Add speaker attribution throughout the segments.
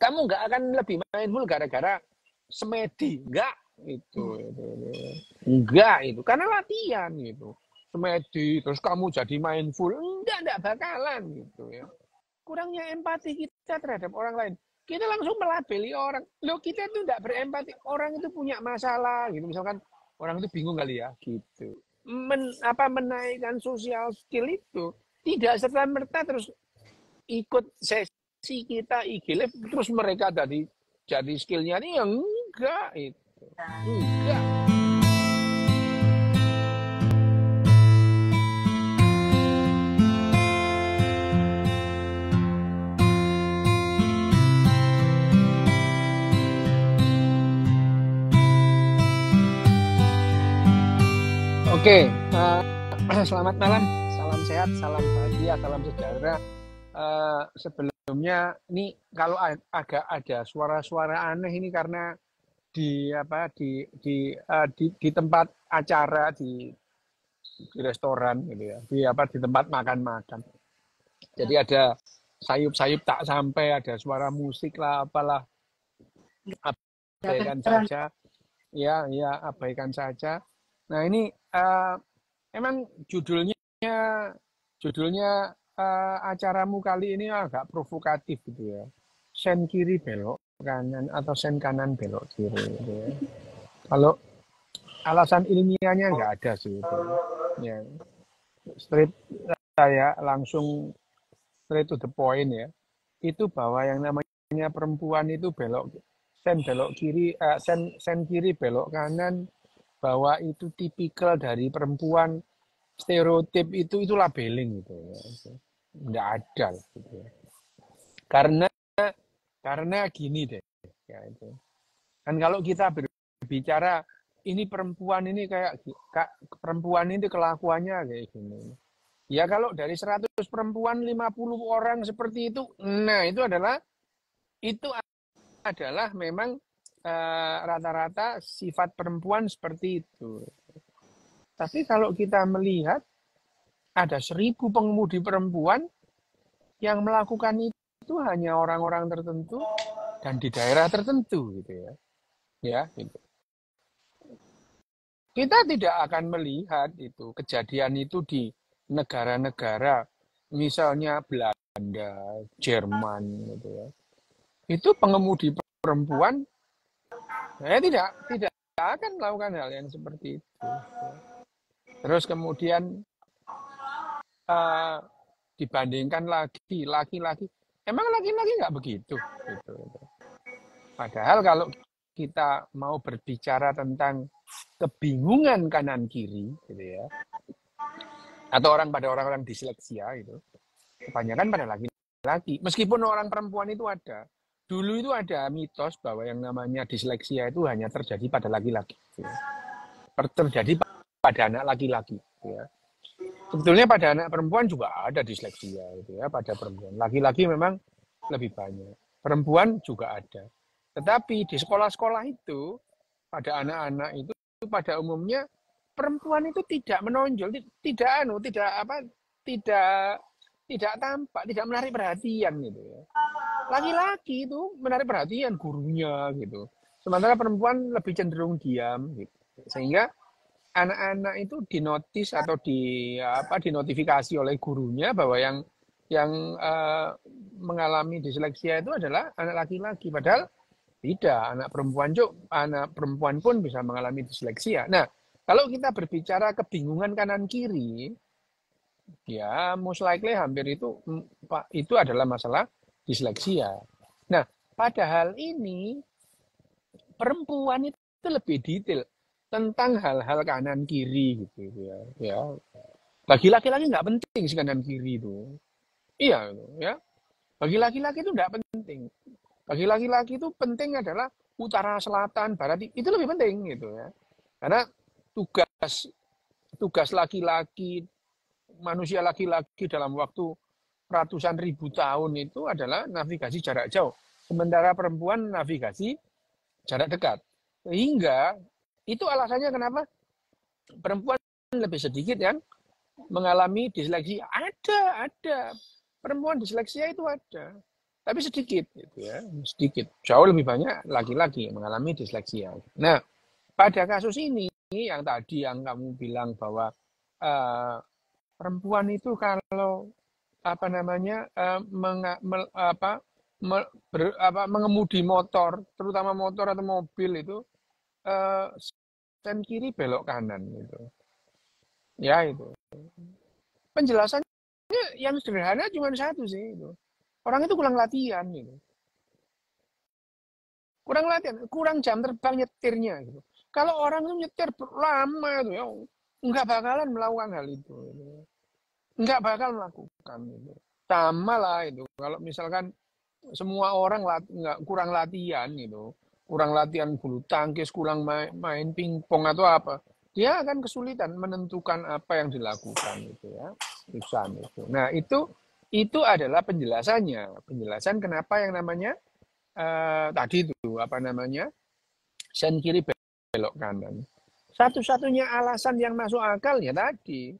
Speaker 1: Kamu nggak akan lebih mindful gara-gara semedi, enggak enggak itu karena latihan gitu. Semedi terus kamu jadi mindful, enggak bakalan gitu ya. Kurangnya empati kita terhadap orang lain. Kita langsung melabeli orang. Loh, kita itu enggak berempati. Orang itu punya masalah gitu. Misalkan orang itu bingung kali ya gitu. Menaikkan social skill itu tidak serta-merta terus ikut sesi kita IG Live terus mereka jadi skillnya ini ya enggak itu. Enggak. Oke, selamat malam, salam sehat, salam bahagia, salam sejahtera. Sebelumnya, ini kalau agak ada suara-suara aneh ini karena di tempat acara di restoran gitu ya, di tempat makan-makan. Jadi ada sayup-sayup tak sampai, ada suara musik lah, apalah, abaikan saja, ya abaikan saja. Nah ini emang judulnya acaramu kali ini agak provokatif gitu ya. Sen kiri belok kanan atau sen kanan belok kiri gitu ya. Kalau alasan ilmiahnya nggak ada sih itu. Ya. Straight saya langsung straight to the point ya. Itu bahwa yang namanya perempuan itu sen kiri belok kanan, bahwa itu tipikal dari perempuan, stereotip itu labeling gitu ya. Nggak ada gitu ya. Karena gini deh ya itu. Kan kalau kita berbicara ini perempuan ini perempuan ini kelakuannya kayak gini. Ya kalau dari 100 perempuan 50 orang seperti itu, nah itu adalah memang rata-rata sifat perempuan seperti itu. Tapi kalau kita melihat ada 1000 pengemudi perempuan yang melakukan itu hanya orang-orang tertentu dan di daerah tertentu gitu ya. Ya, gitu. Kita tidak akan melihat itu kejadian itu di negara-negara misalnya Belanda, Jerman gitu ya. Itu pengemudi perempuan tidak akan melakukan hal yang seperti itu. Terus kemudian dibandingkan laki-laki, emang laki-laki nggak begitu gitu. Padahal kalau kita mau berbicara tentang kebingungan kanan kiri gitu ya, atau orang-orang disleksia gitu, kebanyakan pada laki-laki. Meskipun orang perempuan itu ada. Dulu itu ada mitos bahwa yang namanya disleksia itu hanya terjadi pada laki-laki. Gitu ya. Terjadi pada anak laki-laki. Gitu ya. Sebetulnya pada anak perempuan juga ada disleksia gitu ya, pada perempuan. Laki-laki memang lebih banyak. Perempuan juga ada. Tetapi di sekolah-sekolah itu pada anak-anak itu pada umumnya perempuan itu tidak menonjol, tidak tampak, tidak menarik perhatian gitu ya. Laki-laki itu menarik perhatian gurunya gitu. Sementara perempuan lebih cenderung diam gitu. Sehingga anak-anak itu dinotis atau dinotifikasi oleh gurunya bahwa yang mengalami disleksia itu adalah anak laki-laki, padahal tidak, anak perempuan pun bisa mengalami disleksia. Nah, kalau kita berbicara kebingungan kanan kiri, ya most likely hampir itu adalah masalah disleksia. Nah, padahal ini perempuan itu lebih detail tentang hal-hal kanan kiri gitu ya. Ya. Bagi laki-laki nggak penting sih kanan kiri itu. Iya, ya. Bagi laki-laki itu nggak penting. Bagi laki-laki itu penting adalah utara, selatan, barat, itu lebih penting gitu ya. Karena tugas laki-laki, manusia laki-laki dalam waktu ratusan ribu tahun itu adalah navigasi jarak jauh. Sementara perempuan navigasi jarak dekat. Sehingga itu alasannya kenapa perempuan lebih sedikit yang mengalami disleksia. Ada. Perempuan disleksia itu ada. tapi sedikit gitu ya, sedikit. Jauh lebih banyak laki-laki yang mengalami disleksia. Nah, pada kasus ini yang tadi yang kamu bilang bahwa perempuan itu kalau apa namanya mengemudi motor, terutama motor atau mobil itu sen kiri belok kanan gitu. Ya itu. Penjelasannya yang sederhana cuma satu sih itu. Orang itu kurang latihan gitu. Kurang latihan, kurang jam terbang nyetirnya gitu. Kalau orang itu nyetir lama itu ya nggak bakalan melakukan hal itu. Gitu. Nggak bakal melakukan itu. Sama lah itu. Kalau misalkan semua orang nggak kurang latihan gitu, kurang latihan bulu tangkis, kurang main pingpong atau apa, dia akan kesulitan menentukan apa yang dilakukan gitu ya, susah itu. Nah itu adalah penjelasan kenapa yang namanya tadi itu apa namanya sen kiri belok kanan. Satu-satunya alasan yang masuk akal ya tadi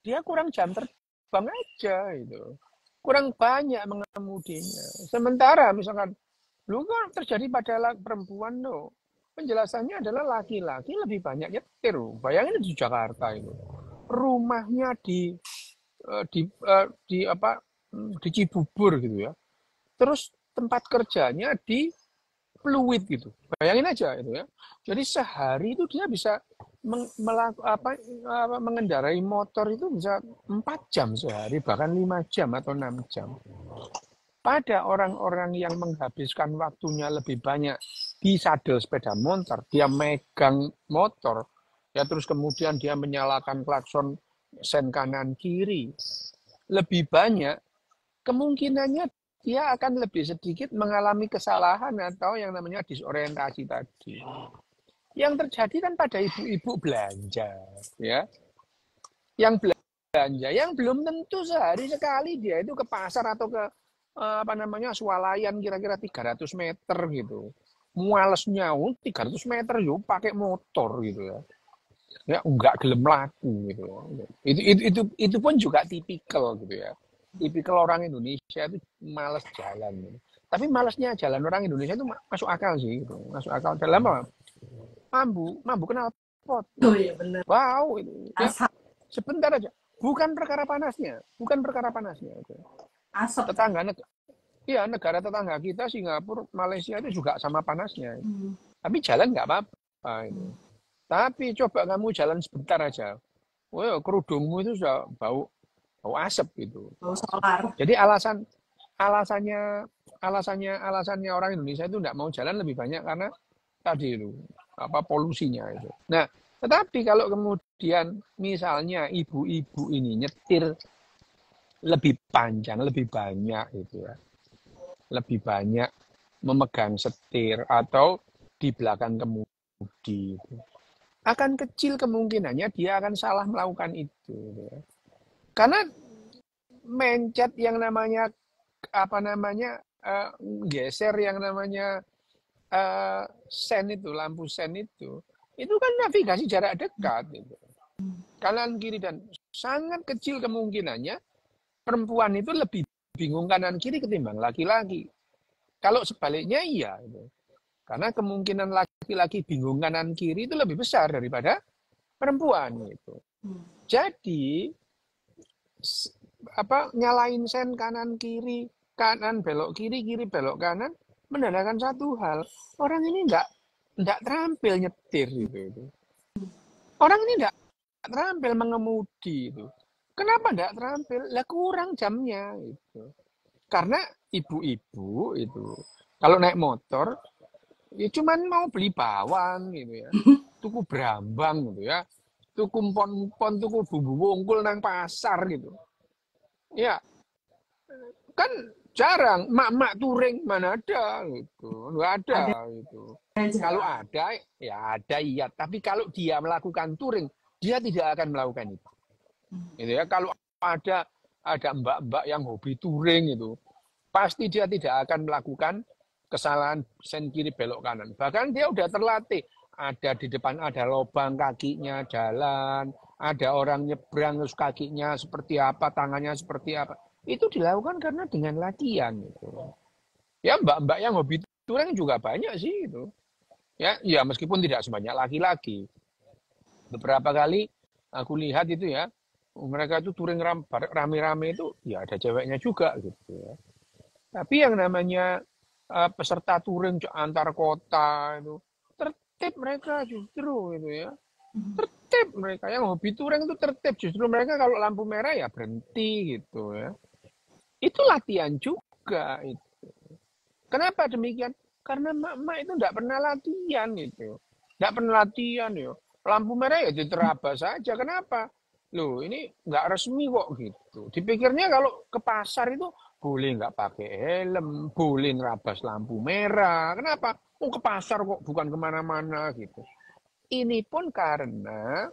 Speaker 1: dia kurang jam terbang aja itu. Kurang banyak mengemudinya. Sementara misalkan, lu kan terjadi pada perempuan loh. Penjelasannya adalah laki-laki lebih banyak nyetir. Bayangin di Jakarta itu. Rumahnya di apa di Cibubur gitu ya. Terus tempat kerjanya di Pluit gitu. Bayangin aja itu ya. Jadi sehari itu dia bisa mengendarai motor itu bisa 4 jam sehari, bahkan 5 jam atau 6 jam. Pada orang-orang yang menghabiskan waktunya lebih banyak di sadel sepeda motor, dia megang motor, ya terus kemudian dia menyalakan klakson sen kanan kiri, lebih banyak kemungkinannya dia akan lebih sedikit mengalami kesalahan atau yang namanya disorientasi tadi. Yang terjadi kan pada ibu-ibu belanja, ya. Yang belanja, yang belum tentu sehari sekali dia itu ke pasar atau ke apa namanya swalayan kira-kira 300 meter gitu. Mualesnya 300 meter yuk pakai motor gitu ya. Ya enggak gelem laku gitu. Itu pun juga tipikal gitu ya. Tipikal orang Indonesia itu malas jalan. Gitu. Tapi malasnya jalan orang Indonesia itu masuk akal sih gitu. Masuk akal dalam apa? Mambu kenal pot.
Speaker 2: Oh iya benar.
Speaker 1: Wow, itu. Ya,
Speaker 2: Asap.
Speaker 1: sebentar aja. Bukan perkara panasnya. Itu.
Speaker 2: Asap.
Speaker 1: Iya, negara tetangga kita Singapura, Malaysia itu juga sama panasnya. Tapi jalan nggak apa-apa itu. Tapi coba kamu jalan sebentar aja. Wah, kerudungmu itu sudah bau asap gitu.
Speaker 2: Bau solar.
Speaker 1: Jadi alasannya orang Indonesia itu tidak mau jalan lebih banyak karena tadi itu apa polusinya itu. Nah, tetapi kalau kemudian misalnya ibu-ibu ini nyetir lebih panjang, lebih banyak itu ya. Lebih banyak memegang setir atau di belakang kemudi itu. Akan kecil kemungkinannya dia akan salah melakukan itu. Ya. Karena mencet yang namanya apa namanya geser yang namanya sen itu lampu sen itu kan navigasi jarak dekat gitu. Kanan kiri dan sangat kecil kemungkinannya perempuan itu lebih bingung kanan kiri ketimbang laki-laki. Kalau sebaliknya iya gitu. Karena kemungkinan laki-laki bingung kanan kiri itu lebih besar daripada perempuan gitu. Jadi nyalain sen kanan belok kiri belok kanan menandakan satu hal, orang ini enggak terampil nyetir gitu. Orang ini enggak terampil mengemudi itu. Kenapa enggak terampil? Lah kurang jamnya itu. Karena ibu-ibu itu kalau naik motor ya cuman mau beli bawang gitu ya. Tuku brambang gitu ya. Tuku pon tuku bumbu wongkul nang pasar gitu. Ya, kan jarang mak-mak touring mana ada gitu. Enggak ada gitu. Kalau ada ya ada iya, tapi kalau dia melakukan touring, dia tidak akan melakukan itu. Gitu ya. Kalau ada mbak-mbak yang hobi touring itu, pasti dia tidak akan melakukan kesalahan sen kiri belok kanan. Bahkan dia udah terlatih. Ada di depan ada lubang kakinya jalan, ada orang nyebrang terus kakinya seperti apa, tangannya seperti apa. Itu dilakukan karena dengan latihan gitu. Ya mbak-mbak yang hobi touring juga banyak sih itu. Ya meskipun tidak sebanyak laki-laki. Beberapa kali aku lihat itu ya, mereka itu touring rame-rame itu ya ada ceweknya juga gitu ya. Tapi yang namanya peserta touring antar kota itu tertib mereka justru itu ya. Tertib mereka yang hobi touring itu tertib, justru mereka kalau lampu merah ya berhenti gitu ya. Itu latihan juga itu. Kenapa demikian? Karena mak-mak itu enggak pernah latihan itu. Enggak pernah latihan yo. Lampu merah ya diterabas saja. Kenapa? Loh, ini enggak resmi kok gitu. Dipikirnya kalau ke pasar itu boleh nggak pakai helm, boleh nerabas lampu merah. Kenapa? Oh, ke pasar kok, bukan kemana-mana gitu. Ini pun karena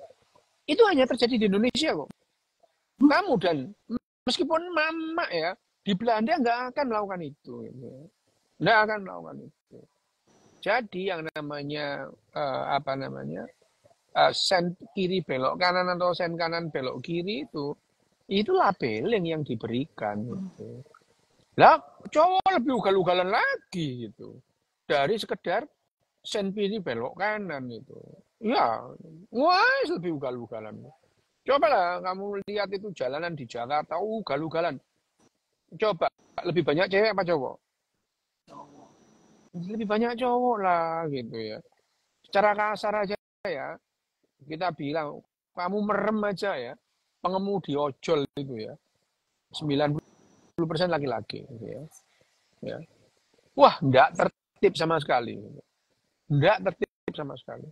Speaker 1: itu hanya terjadi di Indonesia kok. Kamu dan meskipun mama ya di Belanda nggak akan melakukan itu, nggak akan melakukan itu. Jadi yang namanya apa namanya sen kiri belok kanan atau sen kanan belok kiri itu labeling yang diberikan gitu. Lah cowok lebih ugal-ugalan lagi gitu dari sekedar sen kiri belok kanan itu. Ya, wah lebih ugal-ugalan. Cobalah kamu lihat itu jalanan di Jakarta, ugal-ugalan. Coba, lebih banyak cewek apa cowok? Lebih banyak cowok lah gitu ya. Secara kasar aja ya, kita bilang, kamu merem aja ya, pengemudi ojol itu ya, 90% laki-laki gitu ya. Ya. Wah, enggak tertib sama sekali. Enggak tertib sama sekali.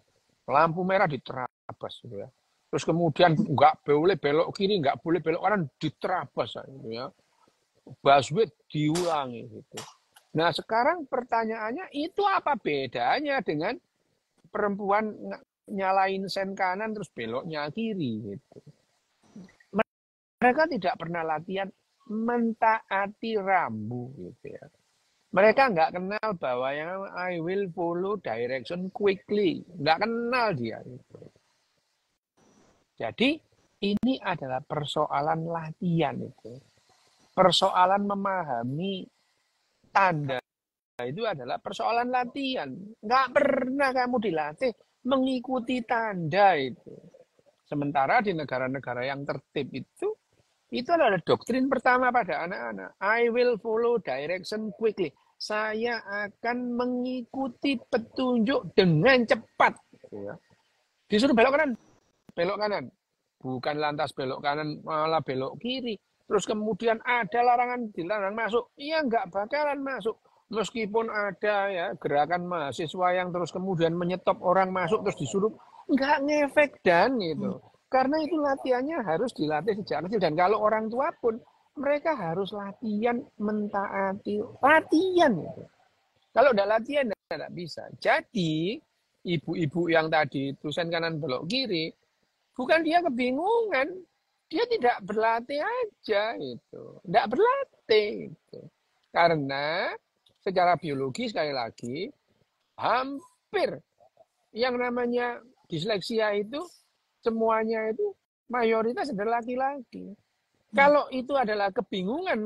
Speaker 1: Lampu merah diterabas gitu ya. Terus kemudian nggak boleh belok kiri, nggak boleh belok kanan, diterabas gitu ya. Busway diulangi gitu. Nah sekarang pertanyaannya itu apa bedanya dengan perempuan nyalain sen kanan terus beloknya kiri gitu. Mereka tidak pernah latihan mentaati rambu gitu ya. Mereka nggak kenal bahwa yang I will follow direction quickly. Nggak kenal dia. Gitu. Jadi ini adalah persoalan latihan itu. Persoalan memahami tanda itu adalah persoalan latihan. Nggak pernah kamu dilatih mengikuti tanda itu. Sementara di negara-negara yang tertib itu adalah doktrin pertama pada anak-anak. I will follow direction quickly. Saya akan mengikuti petunjuk dengan cepat. Disuruh belok kanan. Bukan lantas belok kanan, malah belok kiri. Terus kemudian ada larangan, dilarang masuk. Iya, nggak bakalan masuk. Meskipun ada ya gerakan mahasiswa yang terus kemudian menyetop orang masuk terus disuruh, nggak ngefek dan gitu. Karena itu latihannya harus dilatih sejak kecil. Dan kalau orang tua pun, mereka harus latihan mentaati. Latihan gitu. Kalau udah latihan, tidak bisa. Jadi, ibu-ibu yang tadi tulisan kanan belok kiri, bukan dia kebingungan. Dia tidak berlatih aja itu. Tidak berlatih. Gitu. Karena secara biologi sekali lagi, hampir yang namanya disleksia itu semuanya itu mayoritas adalah laki-laki. Kalau itu adalah kebingungan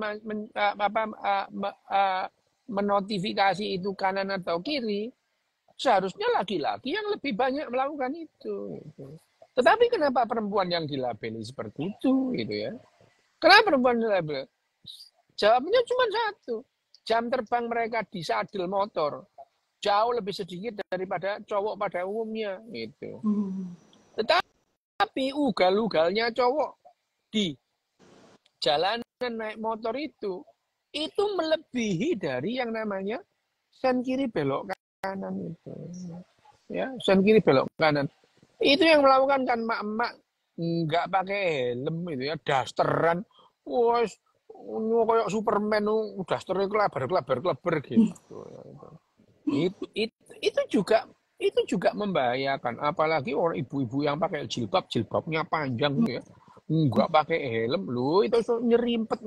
Speaker 1: menotifikasi itu kanan atau kiri, seharusnya laki-laki yang lebih banyak melakukan itu. Tetapi kenapa perempuan yang dilabeli seperti itu, gitu ya? Kenapa perempuan dilabeli? Jawabnya cuma satu. Jam terbang mereka di sadel motor jauh lebih sedikit daripada cowok pada umumnya, gitu. Tetapi ugal-ugalnya cowok di jalanan naik motor itu melebihi dari yang namanya sen kiri belok kanan itu. Ya, sen kiri belok kanan. Itu yang melakukan kan mak-mak nggak pakai helm itu ya, dasteran. Wah, kayak Superman dasternya kelebar gitu. Itu juga membahayakan, apalagi orang ibu-ibu yang pakai jilbabnya panjang gitu ya. Nggak pakai helm lu itu nyerimpet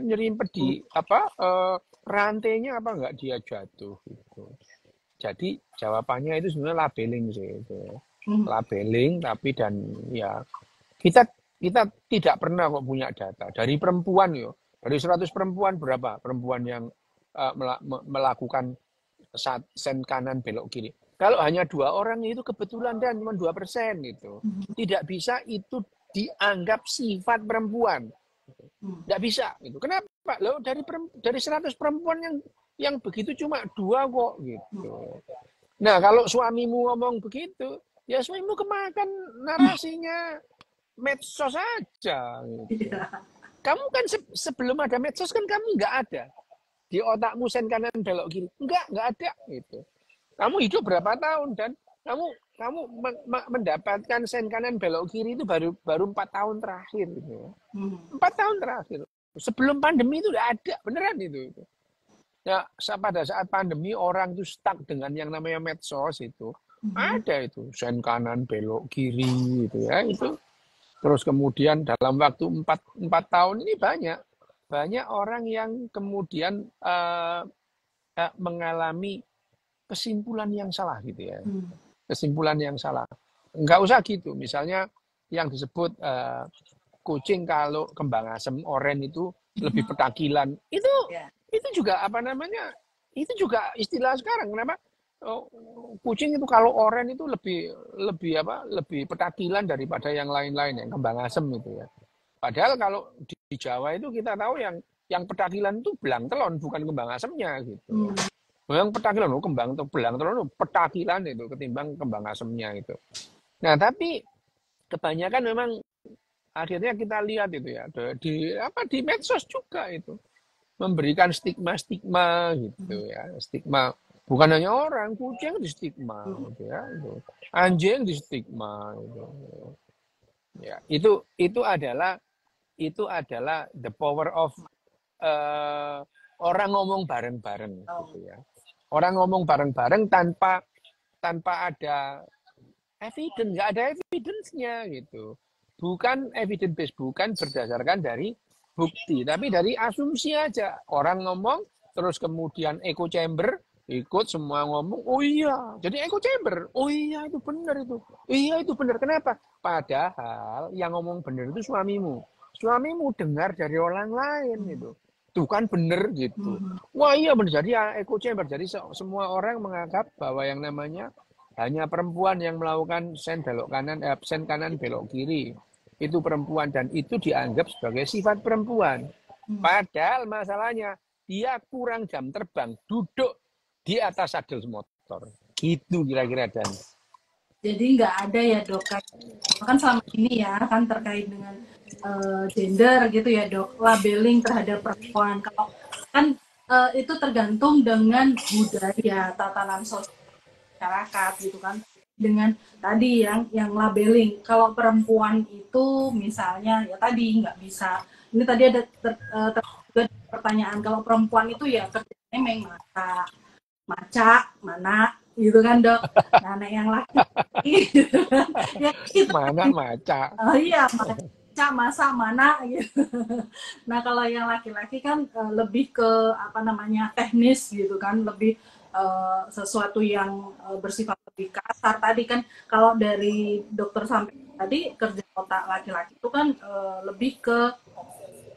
Speaker 1: nyerimpet di rantainya apa nggak dia jatuh gitu. Jadi jawabannya itu sebenarnya labeling sih itu. Labeling tapi dan ya kita tidak pernah kok punya data dari perempuan yo. Dari 100 perempuan berapa perempuan yang melakukan sen kanan belok kiri. Kalau hanya 2 orang itu kebetulan dan cuma 2% gitu. Tidak bisa itu dianggap sifat perempuan. Tidak bisa gitu. Kenapa? Loh dari 100 perempuan yang begitu cuma 2 kok gitu. Nah, kalau suamimu ngomong begitu, ya suamimu kemakan narasinya medsos saja. Gitu.
Speaker 2: Iya.
Speaker 1: Kamu kan sebelum ada medsos kan kamu nggak ada. Di otakmu sen kanan belok kiri. Nggak ada gitu. Kamu hidup berapa tahun dan kamu mendapatkan sen kanan belok kiri itu baru 4 tahun terakhir gitu. 4 tahun terakhir. Sebelum pandemi itu udah ada, beneran itu. Ya, pada saat pandemi orang itu stuck dengan yang namanya medsos itu. Ada itu sen kanan belok kiri gitu ya, itu. Terus kemudian dalam waktu 4 tahun ini banyak orang yang kemudian mengalami kesimpulan yang salah gitu ya. Kesimpulan yang salah. Enggak usah gitu. Misalnya yang disebut kucing kalau kembang asem oren itu lebih petakilan. Itu juga apa namanya? Itu juga istilah sekarang. Kenapa? Kucing itu kalau oren itu lebih petakilan daripada yang lain-lain yang kembang asem itu ya. Padahal kalau di Jawa itu kita tahu yang petakilan itu belang telon bukan kembang asemnya gitu. Yang petakilan belang telon itu petakilan itu ketimbang kembang asemnya itu. Nah, tapi kebanyakan memang akhirnya kita lihat itu ya di medsos juga itu memberikan stigma gitu ya, stigma bukan hanya orang, kucing di stigma gitu ya, anjing di stigma gitu. Ya, itu adalah the power of orang ngomong bareng-bareng gitu ya. Orang ngomong bareng-bareng tanpa ada evidence, nggak ada evidence-nya gitu. Bukan evidence based, bukan berdasarkan dari bukti, tapi dari asumsi aja. Orang ngomong, terus kemudian echo chamber, ikut semua ngomong, oh iya, jadi echo chamber, oh iya itu benar itu. Iya itu benar, kenapa? Padahal yang ngomong benar itu suamimu. Suamimu dengar dari orang lain gitu. Tuh kan benar gitu. Wah iya benar, jadi echo chamber. Jadi semua orang menganggap bahwa yang namanya hanya perempuan yang melakukan sen kanan belok kiri. Itu perempuan dan itu dianggap sebagai sifat perempuan. Padahal masalahnya dia kurang jam terbang duduk di atas sadel motor. Gitu kira-kira Dan.
Speaker 2: Jadi nggak ada ya dok, kan selama ini ya kan terkait dengan gender gitu ya dok, labeling terhadap perempuan. Kalau kan itu tergantung dengan budaya, tatanan sosial masyarakat gitu kan, dengan tadi yang labeling. Kalau perempuan itu misalnya ya tadi nggak bisa, ini tadi ada pertanyaan, kalau perempuan itu ya kerjanya memang maca mana gitu kan dok. Nah yang laki gitu kan ya itu
Speaker 1: mana maca.
Speaker 2: iya maca masa mana gitu. Nah kalau yang laki-laki kan lebih ke apa namanya teknis gitu kan, lebih sesuatu yang bersifat lebih kasar. Tadi kan kalau dari dokter sampai tadi kerja otak laki-laki itu kan lebih ke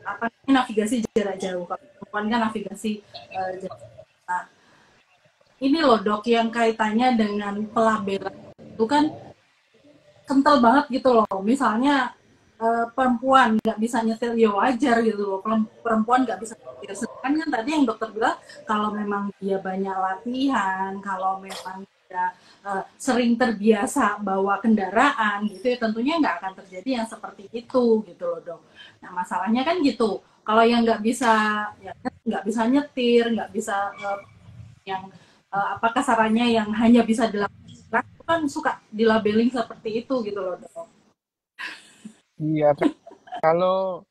Speaker 2: apa navigasi jarak jauh. Kalau perempuan kan navigasi jarak jauh. Nah, ini loh dok yang kaitannya dengan pelabelan itu kan kental banget gitu loh. Misalnya perempuan nggak bisa nyetir ya wajar gitu loh, perempuan nggak bisa nyetir. Sedangkan kan tadi yang dokter bilang kalau memang dia banyak latihan, kalau memang dia sering terbiasa bawa kendaraan gitu ya tentunya nggak akan terjadi yang seperti itu gitu loh dok. Nah masalahnya kan gitu, kalau yang nggak bisa ya nggak bisa nyetir, nggak bisa yang apa kasarannya yang hanya bisa dilakukan kan suka dilabeling seperti itu gitu loh dok.
Speaker 1: Iya, kalau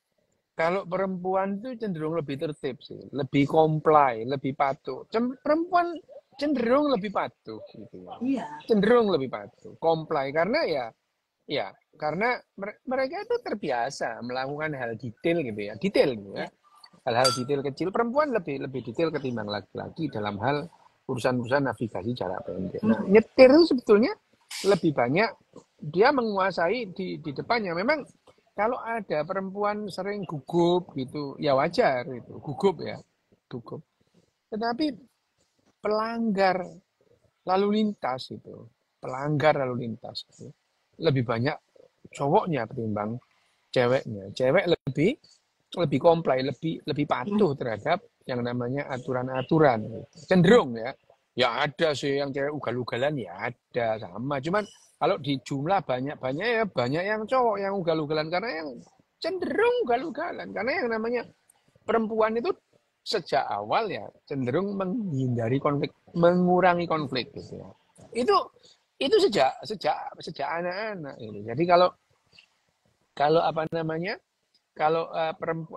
Speaker 1: perempuan itu cenderung lebih tertib sih, lebih comply, lebih patuh. Perempuan cenderung lebih patuh gitu ya.
Speaker 2: Iya.
Speaker 1: Cenderung lebih patuh, comply karena karena mereka itu terbiasa melakukan hal detail gitu ya, hal-hal detail kecil. Perempuan lebih detail ketimbang laki-laki dalam hal urusan navigasi jarak pendek. Nah, nyetir itu sebetulnya lebih banyak dia menguasai di depannya. Memang kalau ada perempuan sering gugup gitu, ya wajar itu, gugup. Tetapi pelanggar lalu lintas itu, pelanggar lalu lintas itu lebih banyak cowoknya ketimbang ceweknya. Cewek lebih comply, lebih patuh terhadap yang namanya aturan-aturan. Gitu. Cenderung ya. Ya ada sih yang cewek ugal-ugalan ya ada sama. Cuman kalau di jumlah banyak-banyak ya banyak yang cowok yang ugal-ugalan karena yang cenderung ugal-ugalan karena yang namanya perempuan itu sejak awal ya cenderung menghindari konflik, mengurangi konflik gitu ya. Itu itu sejak anak-anak ini. Jadi kalau kalau apa namanya kalau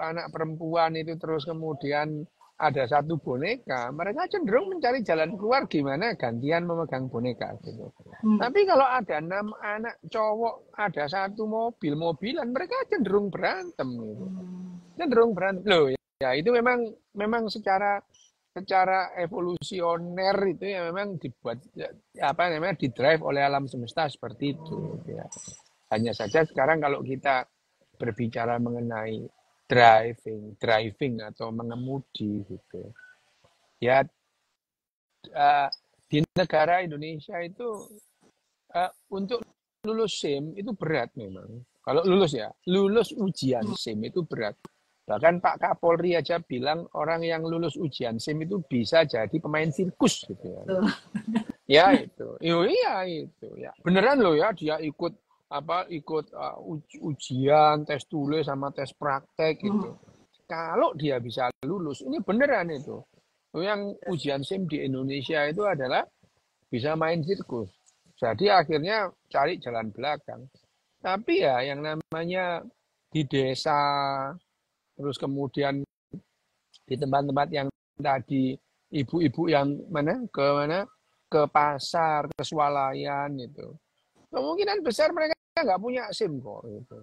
Speaker 1: anak perempuan itu terus kemudian ada satu boneka, mereka cenderung mencari jalan keluar gimana gantian memegang boneka gitu. Tapi kalau ada 6 anak cowok, ada satu mobilan, mereka cenderung berantem gitu. Cenderung berantem. Loh, ya itu memang secara evolusioner itu ya memang dibuat apa namanya didrive oleh alam semesta seperti itu ya. Hanya saja sekarang kalau kita berbicara mengenai driving atau mengemudi gitu. Ya di negara Indonesia itu untuk lulus SIM itu berat memang. Kalau lulus ujian SIM itu berat. Bahkan Pak Kapolri aja bilang orang yang lulus ujian SIM itu bisa jadi pemain sirkus gitu ya. Ya itu. Iya itu ya. Beneran loh ya dia ikut ujian, tes tulis sama tes praktek gitu. Kalau dia bisa lulus, ini beneran itu. Yang ujian SIM di Indonesia itu adalah bisa main sirkus. Jadi akhirnya cari jalan belakang. Tapi ya yang namanya di desa, terus kemudian di tempat-tempat yang tadi ibu-ibu yang mana ke pasar, ke swalayan itu. Kemungkinan besar mereka nggak punya SIM kok. Gitu.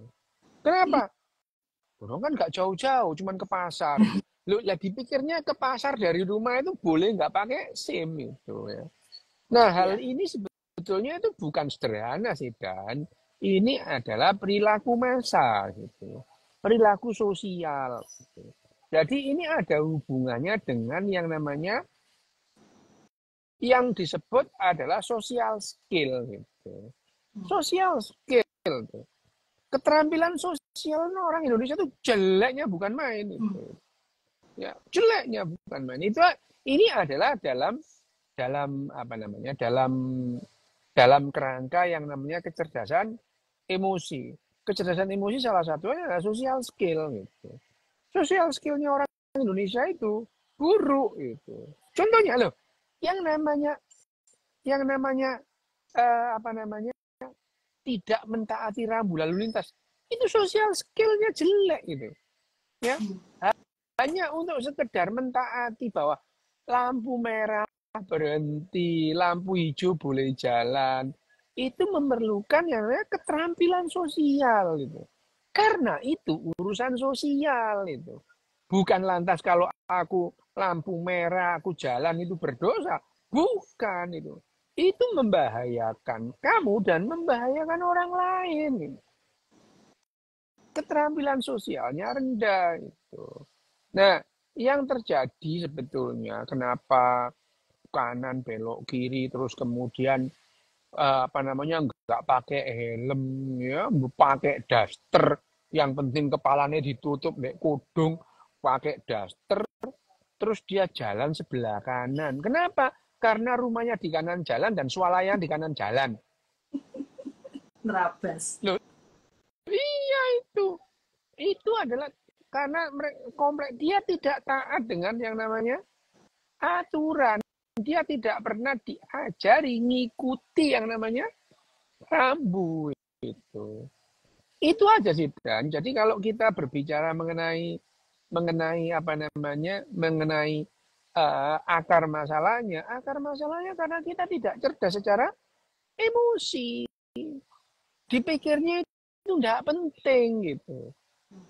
Speaker 1: Kenapa? Orang kan nggak jauh-jauh, cuman ke pasar. Lu ya dipikirnya ke pasar dari rumah itu boleh nggak pakai SIM itu ya. Nah hal ini sebetulnya itu bukan sederhana sih Dan. Ini adalah perilaku massa gitu, perilaku sosial. Gitu. Jadi ini ada hubungannya dengan yang namanya yang disebut adalah social skill gitu. Social skill gitu. Keterampilan sosial orang Indonesia itu jeleknya bukan main itu. Ya, jeleknya bukan main. Ini adalah dalam apa namanya? Dalam kerangka yang namanya kecerdasan emosi. Kecerdasan emosi salah satunya adalah social skill gitu. Social skillnya orang Indonesia itu buruk itu. Contohnya loh, yang namanya apa namanya tidak mentaati rambu lalu lintas itu social skillnya jelek gitu. Ya, hanya untuk sekedar mentaati bahwa lampu merah berhenti, lampu hijau boleh jalan. Itu memerlukan yang namanya keterampilan sosial gitu. Karena itu urusan sosial itu. Bukan lantas kalau aku lampu merah, aku jalan itu berdosa. Bukan itu. Itu membahayakan kamu dan membahayakan orang lain. Keterampilan sosialnya rendah itu. Nah, yang terjadi sebetulnya kenapa kanan belok kiri terus kemudian apa namanya nggak pakai helm ya pakai daster yang penting kepalanya ditutup nek kudung pakai daster terus dia jalan sebelah kanan kenapa karena rumahnya di kanan jalan dan swalayan di kanan jalan
Speaker 2: Nerabas.
Speaker 1: loh iya itu adalah karena komplek dia tidak taat dengan yang namanya aturan dia tidak pernah diajari ngikuti yang namanya rambu itu aja sih Dan. Jadi kalau kita berbicara mengenai apa namanya akar masalahnya karena kita tidak cerdas secara emosi. Dipikirnya itu tidak penting gitu.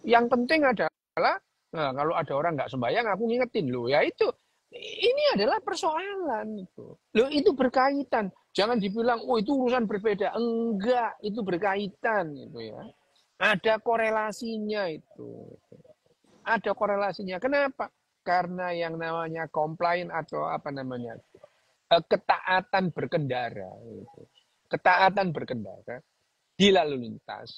Speaker 1: Yang penting adalah kalau ada orang nggak sembahyang aku ngingetin loh ya itu ini adalah persoalan itu. Loh itu berkaitan. Jangan dibilang oh itu urusan berbeda. Enggak, itu berkaitan gitu ya. Ada korelasinya itu. Ada korelasinya. Kenapa? karena yang namanya komplain atau apa namanya ketaatan berkendara, gitu. Ketaatan berkendara di lalu lintas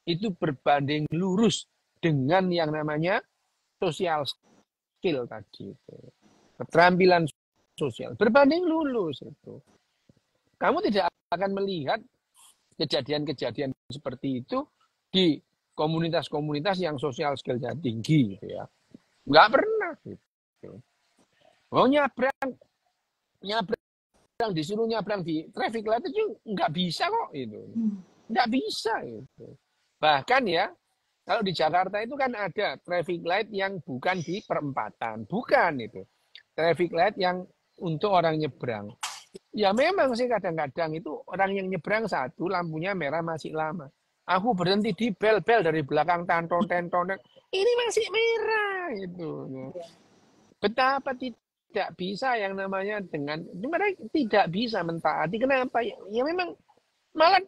Speaker 1: itu berbanding lurus dengan yang namanya social skill tadi itu. Keterampilan sosial berbanding lurus itu. Kamu tidak akan melihat kejadian-kejadian seperti itu di komunitas-komunitas yang sosial skillnya tinggi gitu ya. Nggak pernah gitu. Mau nyabrang disuruh nyabrang di traffic light itu nggak bisa kok itu. Nggak bisa itu. Bahkan ya, kalau di Jakarta itu kan ada traffic light yang bukan di perempatan. Bukan itu. Traffic light yang untuk orang nyebrang. Ya memang sih kadang-kadang itu orang yang nyebrang satu, lampunya merah masih lama. Aku berhenti di bel-bel dari belakang tanton. Ini masih merah itu. Betapa tidak bisa yang namanya dengan mereka tidak bisa mentaati. Kenapa? Ya memang malah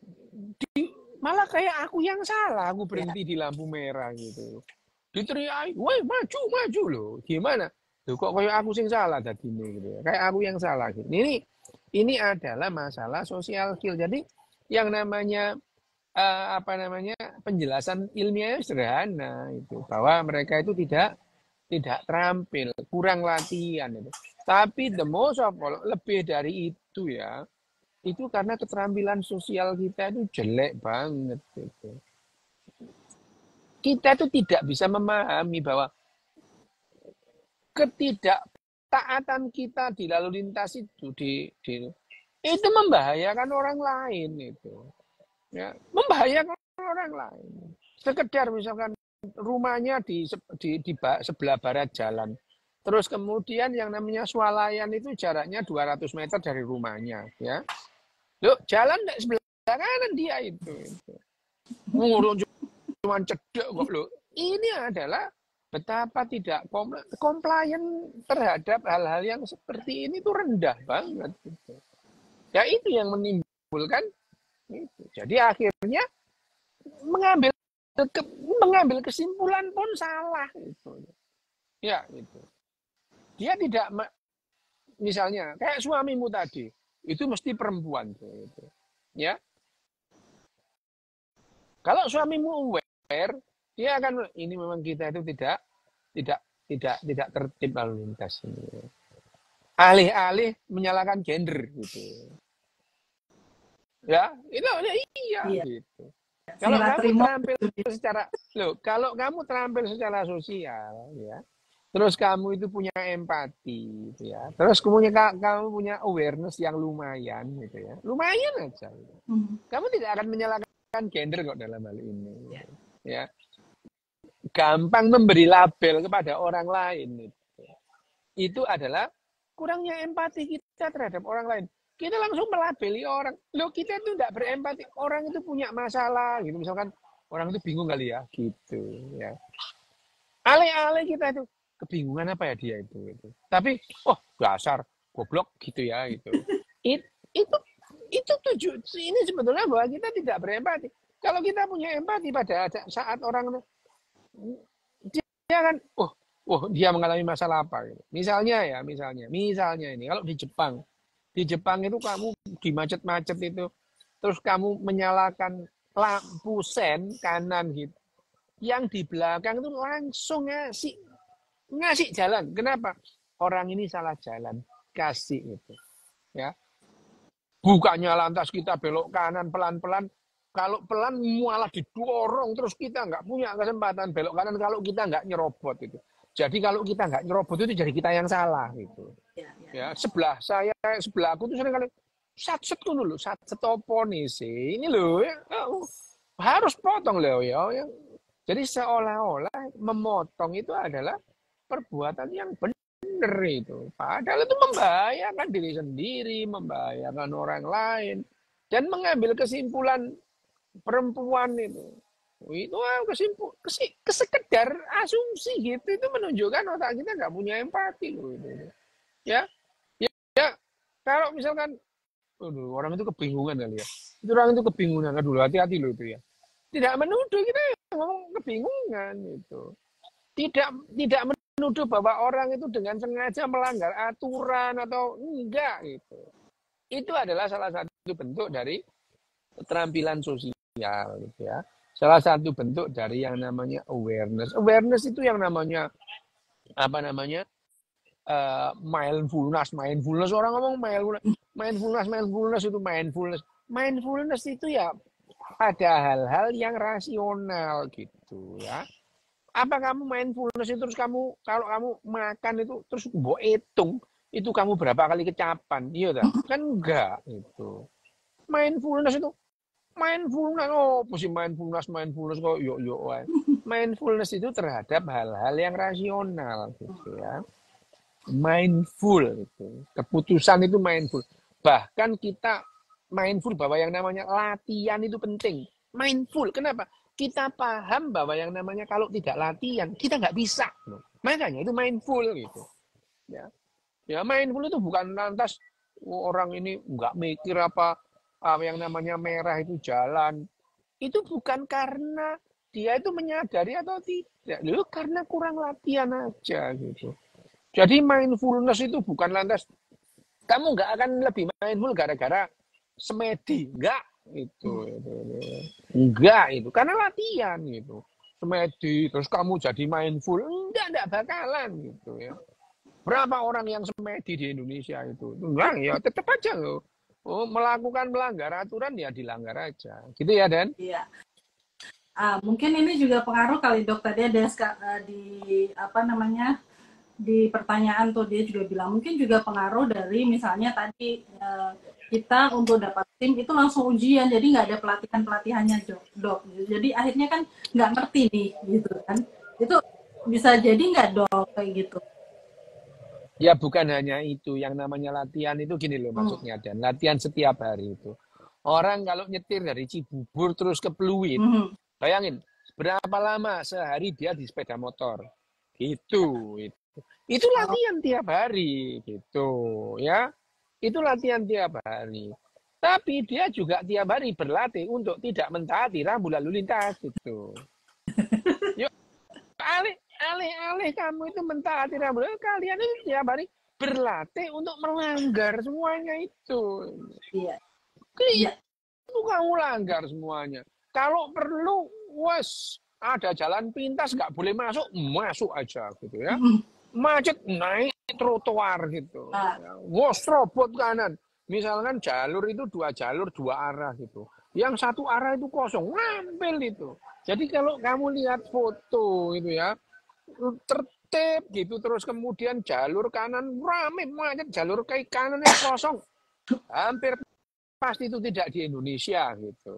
Speaker 1: kayak aku yang salah. Aku berhenti di lampu merah gitu. Diteriaki, woi maju loh. Gimana? Loh, kok kayak aku sing salah tadi ini gitu. Kayak aku yang salah gitu. Ini adalah masalah sosial skill. Jadi yang namanya penjelasan ilmiahnya sederhana itu bahwa mereka itu tidak terampil, kurang latihan itu. Tapi the most of all, lebih dari itu ya, itu karena keterampilan sosial kita itu jelek banget gitu. Kita itu tidak bisa memahami bahwa ketidaktaatan kita di lalu lintas itu itu membahayakan orang lain itu. Ya, membahayakan orang lain. Sekedar misalkan rumahnya di sebelah barat jalan. Terus kemudian yang namanya swalayan itu jaraknya 200 meter dari rumahnya, ya. Loh, jalan sebelah kanan dia itu. Ngurung cuma cedek kok loh. Ini adalah betapa tidak komplain terhadap hal-hal yang seperti ini tuh rendah banget gitu. Ya itu yang menimbulkan itu. Jadi akhirnya mengambil kesimpulan pun salah itu. Ya itu. Dia tidak misalnya kayak suamimu tadi itu mesti perempuan gitu. Ya. Kalau suamimu aware, dia akan ini memang kita itu tidak tertib lalu lintas ini. Alih-alih menyalahkan gender gitu. Ya, itu iya gitu. Kalau kamu terampil secara sosial, ya, terus kamu itu punya empati, gitu ya, terus kemudian kamu punya awareness yang lumayan, gitu ya, lumayan aja. Gitu. Kamu tidak akan menyalahkan gender kok dalam hal ini, ya. Gampang memberi label kepada orang lain, gitu. Itu adalah kurangnya empati kita terhadap orang lain. Kita langsung melabeli orang. Loh, kita itu tidak berempati. Orang itu punya masalah gitu. Misalkan orang itu bingung kali ya, gitu ya. Alih-alih kita itu kebingungan apa ya dia itu gitu. Tapi dasar goblok gitu ya gitu. Itu tujuh. Ini sebetulnya bahwa kita tidak berempati. Kalau kita punya empati pada saat orang dia kan dia mengalami masalah apa gitu. Misalnya ini kalau di Jepang itu kamu di macet-macet itu, terus kamu menyalakan lampu sen kanan gitu. Yang di belakang itu langsung ngasih jalan. Kenapa? Orang ini salah jalan. Kasih itu. Ya. Bukannya lantas kita belok kanan pelan-pelan. Kalau pelan malah didorong, terus kita nggak punya kesempatan belok kanan kalau kita nggak nyerobot itu. Jadi kalau kita nggak nyerobot itu jadi kita yang salah gitu. Ya, sebelahku tuh sering kali satset dulu, satset opo nih sih. Ini loh ya, harus potong loh ya. Jadi seolah-olah memotong itu adalah perbuatan yang benar itu. Padahal itu membahayakan diri sendiri, membahayakan orang lain, dan mengambil kesimpulan perempuan itu sekedar asumsi gitu, itu menunjukkan otak kita nggak punya empati loh itu. Ya kalau misalkan orang itu kebingungan kali ya, itu orang itu kebingungan dulu, hati-hati loh itu ya, tidak menuduh, kita ngomong kebingungan itu, tidak menuduh bahwa orang itu dengan sengaja melanggar aturan atau enggak gitu. Itu adalah salah satu bentuk dari keterampilan sosial gitu ya. Salah satu bentuk dari yang namanya awareness. Awareness itu yang namanya apa namanya? Mindfulness. Orang ngomong mindfulness itu mindfulness. Mindfulness itu ya pada hal-hal yang rasional gitu ya. Apa kamu mindfulness itu terus kamu kalau kamu makan itu terus mbok hitung itu kamu berapa kali kecapan, iya tak? Kan enggak itu. Mindfulness itu mindfulness kok yo wae. Mindfulness itu terhadap hal-hal yang rasional gitu ya. Mindful itu. Keputusan itu mindful. Bahkan kita mindful bahwa yang namanya latihan itu penting. Mindful. Kenapa? Kita paham bahwa yang namanya kalau tidak latihan, kita nggak bisa. Makanya itu mindful gitu. Ya mindful itu bukan lantas orang ini nggak mikir apa yang namanya merah itu jalan. Itu bukan karena dia itu menyadari atau tidak. Loh, karena kurang latihan aja gitu. Jadi mindfulness itu bukan lantas kamu nggak akan lebih mindful gara-gara semedi, enggak itu karena latihan gitu. Semedi terus kamu jadi mindful, enggak bakalan gitu ya. Berapa orang yang semedi di Indonesia itu? Enggak ya, tetap aja loh. Melakukan melanggar aturan ya dilanggar aja. Gitu ya, Dan?
Speaker 2: Iya. Mungkin ini juga pengaruh kali Dok, tadi ada di apa namanya di pertanyaan tuh dia juga bilang mungkin juga pengaruh dari misalnya tadi kita untuk dapat tim itu langsung ujian, jadi nggak ada pelatihannya Dok. Jadi akhirnya kan nggak ngerti nih gitu kan. Itu bisa jadi nggak Dok kayak gitu?
Speaker 1: Ya bukan hanya itu, yang namanya latihan itu gini loh maksudnya, Dan latihan setiap hari itu. Orang kalau nyetir dari Cibubur terus ke Pluit, bayangin berapa lama sehari dia di sepeda motor, gitu. Itu latihan tiap hari, gitu ya. Itu latihan tiap hari. Tapi dia juga tiap hari berlatih untuk tidak mentaati rambu lalu lintas, gitu. Yuk, alih-alih kamu itu mentaati rambu lalu lintas, kalian itu tiap hari berlatih untuk melanggar semuanya itu.
Speaker 2: Iya.
Speaker 1: Itu kamu langgar semuanya. Kalau perlu, ada jalan pintas nggak boleh masuk aja gitu ya. Macet naik trotoar gitu. Serobot kanan. Misalkan jalur itu 2 jalur 2 arah gitu. Yang 1 arah itu kosong, ngambil itu. Jadi kalau kamu lihat foto itu ya, tertib gitu terus kemudian jalur kanan rame macet, jalur ke kanannya kosong. Hampir pasti itu tidak di Indonesia gitu.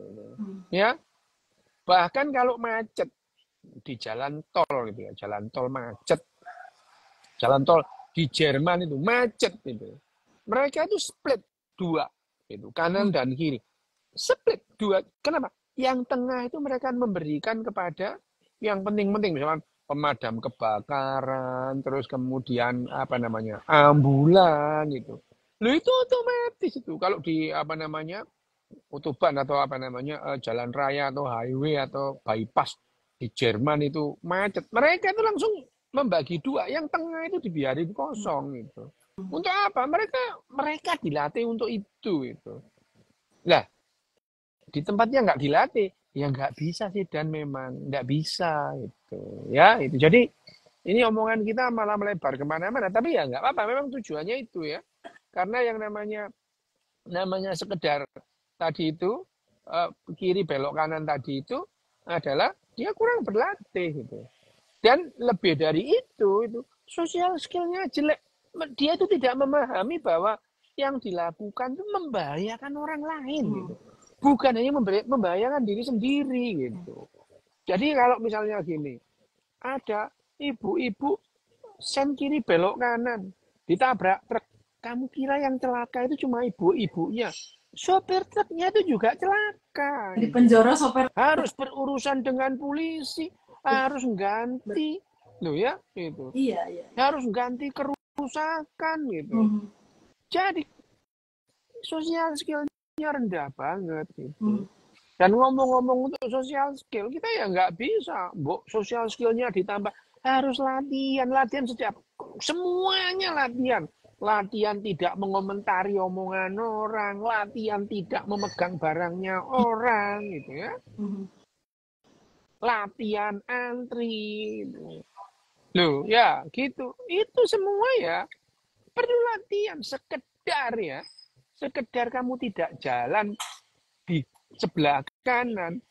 Speaker 1: Ya. Bahkan kalau macet di jalan tol gitu ya, jalan tol macet. Jalan tol di Jerman itu macet gitu. Mereka itu split 2 gitu, kanan dan kiri. Split 2. Kenapa? Yang tengah itu mereka memberikan kepada yang penting-penting, misalkan pemadam kebakaran, terus kemudian apa namanya? Ambulan gitu. Loh itu otomatis itu kalau di apa namanya? Autobahn atau apa namanya? Jalan raya atau highway atau bypass di Jerman itu macet. Mereka itu langsung membagi 2, yang tengah itu dibiarin kosong gitu. Untuk apa? Mereka dilatih untuk itu gitu. Lah, di tempatnya nggak dilatih, ya nggak bisa sih, Dan memang nggak bisa gitu. Ya, itu. Jadi ini omongan kita malah melebar kemana-mana, tapi ya nggak apa-apa. Memang tujuannya itu ya, karena yang namanya sekedar tadi itu kiri belok kanan tadi itu adalah dia kurang berlatih gitu. Dan lebih dari itu sosial skillnya jelek. Dia itu tidak memahami bahwa yang dilakukan itu membahayakan orang lain gitu. Bukan hanya membahayakan diri sendiri gitu. Jadi kalau misalnya gini, ada ibu-ibu sen kiri belok kanan, ditabrak truk. Kamu kira yang celaka itu cuma ibu-ibunya? Sopir truknya itu juga celaka.
Speaker 2: Di penjara sopir.
Speaker 1: Harus berurusan dengan polisi, harus ganti, loh ya itu.
Speaker 2: Iya.
Speaker 1: Harus ganti kerusakan gitu. Jadi sosial skillnya rendah banget gitu. Dan ngomong-ngomong untuk sosial skill, kita ya nggak bisa, sosial skillnya ditambah. Harus latihan setiap, semuanya latihan. Latihan tidak mengomentari omongan orang, latihan tidak memegang barangnya orang, gitu ya. Latihan antri, loh ya gitu. Itu semua ya perlu latihan, sekedar ya, sekedar kamu tidak jalan di sebelah kanan,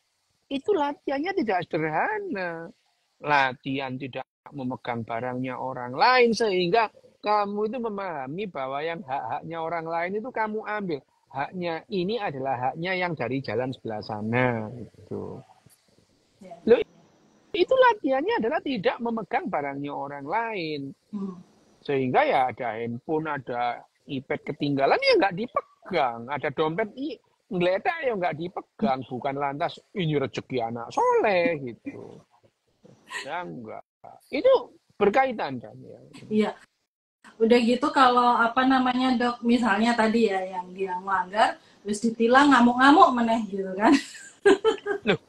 Speaker 1: itu latihannya tidak sederhana. Latihan tidak memegang barangnya orang lain sehingga kamu itu memahami bahwa yang hak-haknya orang lain itu kamu ambil. Haknya ini adalah haknya yang dari jalan sebelah sana. Gitu. Loh, itu latihannya adalah tidak memegang barangnya orang lain. Sehingga ya ada handphone, ada iPad ketinggalan ya nggak dipegang. Ada dompet ngeletak ya nggak dipegang. Bukan lantas ini rezeki anak soleh gitu. Ya enggak. Itu berkaitan kan ya.
Speaker 2: Iya. Udah gitu kalau apa namanya Dok, misalnya tadi ya yang dia melanggar, terus ditilang ngamuk-ngamuk meneh gitu kan.
Speaker 1: Loh,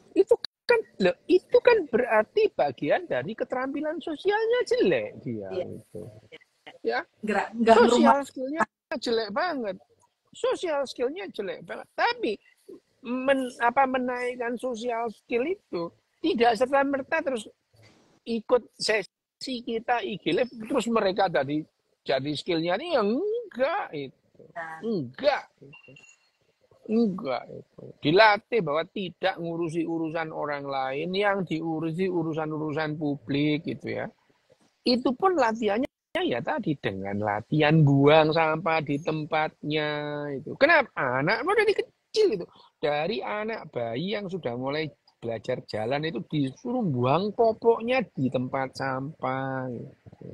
Speaker 1: itu kan berarti bagian dari keterampilan sosialnya jelek dia gitu. Ya.
Speaker 2: Nggak
Speaker 1: sosial skillnya jelek banget. Sosial skillnya jelek banget. Tapi menaikkan sosial skill itu tidak serta-merta terus ikut sesi kita IG Live terus mereka jadi skillnya ini ya enggak itu. Enggak itu. Enggak itu. Dilatih bahwa tidak ngurusi urusan orang lain, yang diurusi urusan-urusan publik gitu ya. Itu pun latihannya ya tadi dengan latihan buang sampah di tempatnya itu. Kenapa? Anak dari kecil itu, dari anak bayi yang sudah mulai belajar jalan itu disuruh buang popoknya di tempat sampah. Gitu.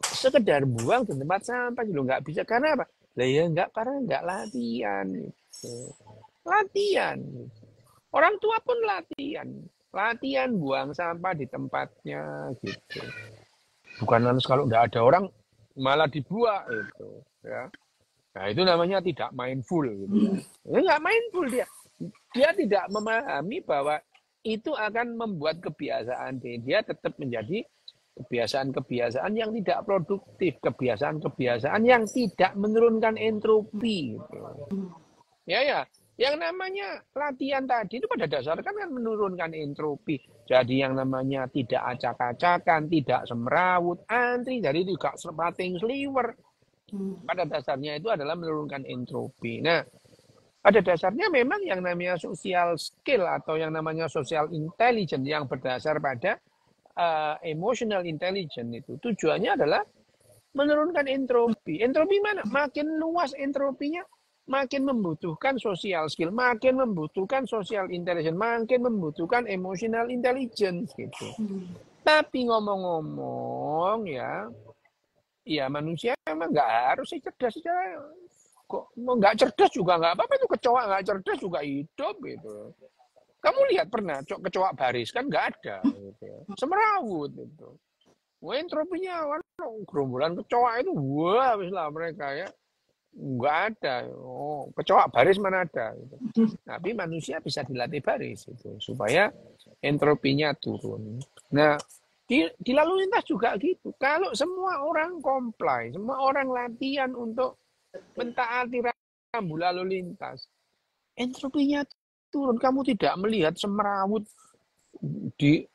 Speaker 1: Sekedar buang di tempat sampah gitu nggak bisa karena apa? Lah ya karena nggak latihan. Gitu. Latihan. Orang tua pun latihan. Latihan buang sampah di tempatnya gitu. Bukan harus kalau nggak ada orang malah dibuang itu ya. Nah itu namanya tidak mindful gitu ya. Nggak mindful dia. Dia tidak memahami bahwa itu akan membuat kebiasaan dia tetap menjadi kebiasaan-kebiasaan yang tidak produktif, kebiasaan-kebiasaan yang tidak menurunkan entropi gitu. Ya. Yang namanya latihan tadi itu pada dasarnya kan menurunkan entropi. Jadi yang namanya tidak acak-acakan, tidak semrawut, antri, jadi tidak sepating sliver. Pada dasarnya itu adalah menurunkan entropi. Nah, pada dasarnya memang yang namanya social skill atau yang namanya social intelligence yang berdasar pada emotional intelligence itu tujuannya adalah menurunkan entropi. Entropi mana? Makin luas entropinya, makin membutuhkan social skill, makin membutuhkan social intelligence, makin membutuhkan emotional intelligence gitu. Tapi ngomong-ngomong ya manusia memang nggak harus cerdas secara kok nggak cerdas juga nggak apa-apa itu kecoa nggak cerdas juga hidup gitu. Kamu lihat pernah kecoa baris kan nggak ada gitu. Semrawut itu. Wah, entropinya gerombolan kecoa itu wah lah mereka ya. Nggak ada. Oh, kecoa baris mana ada gitu. Tapi manusia bisa dilatih baris itu supaya entropinya turun. Nah, di lalu lintas juga gitu. Kalau semua orang comply, semua orang latihan untuk mentaati rambu lalu lintas, entropinya turun. Kamu tidak melihat semrawut di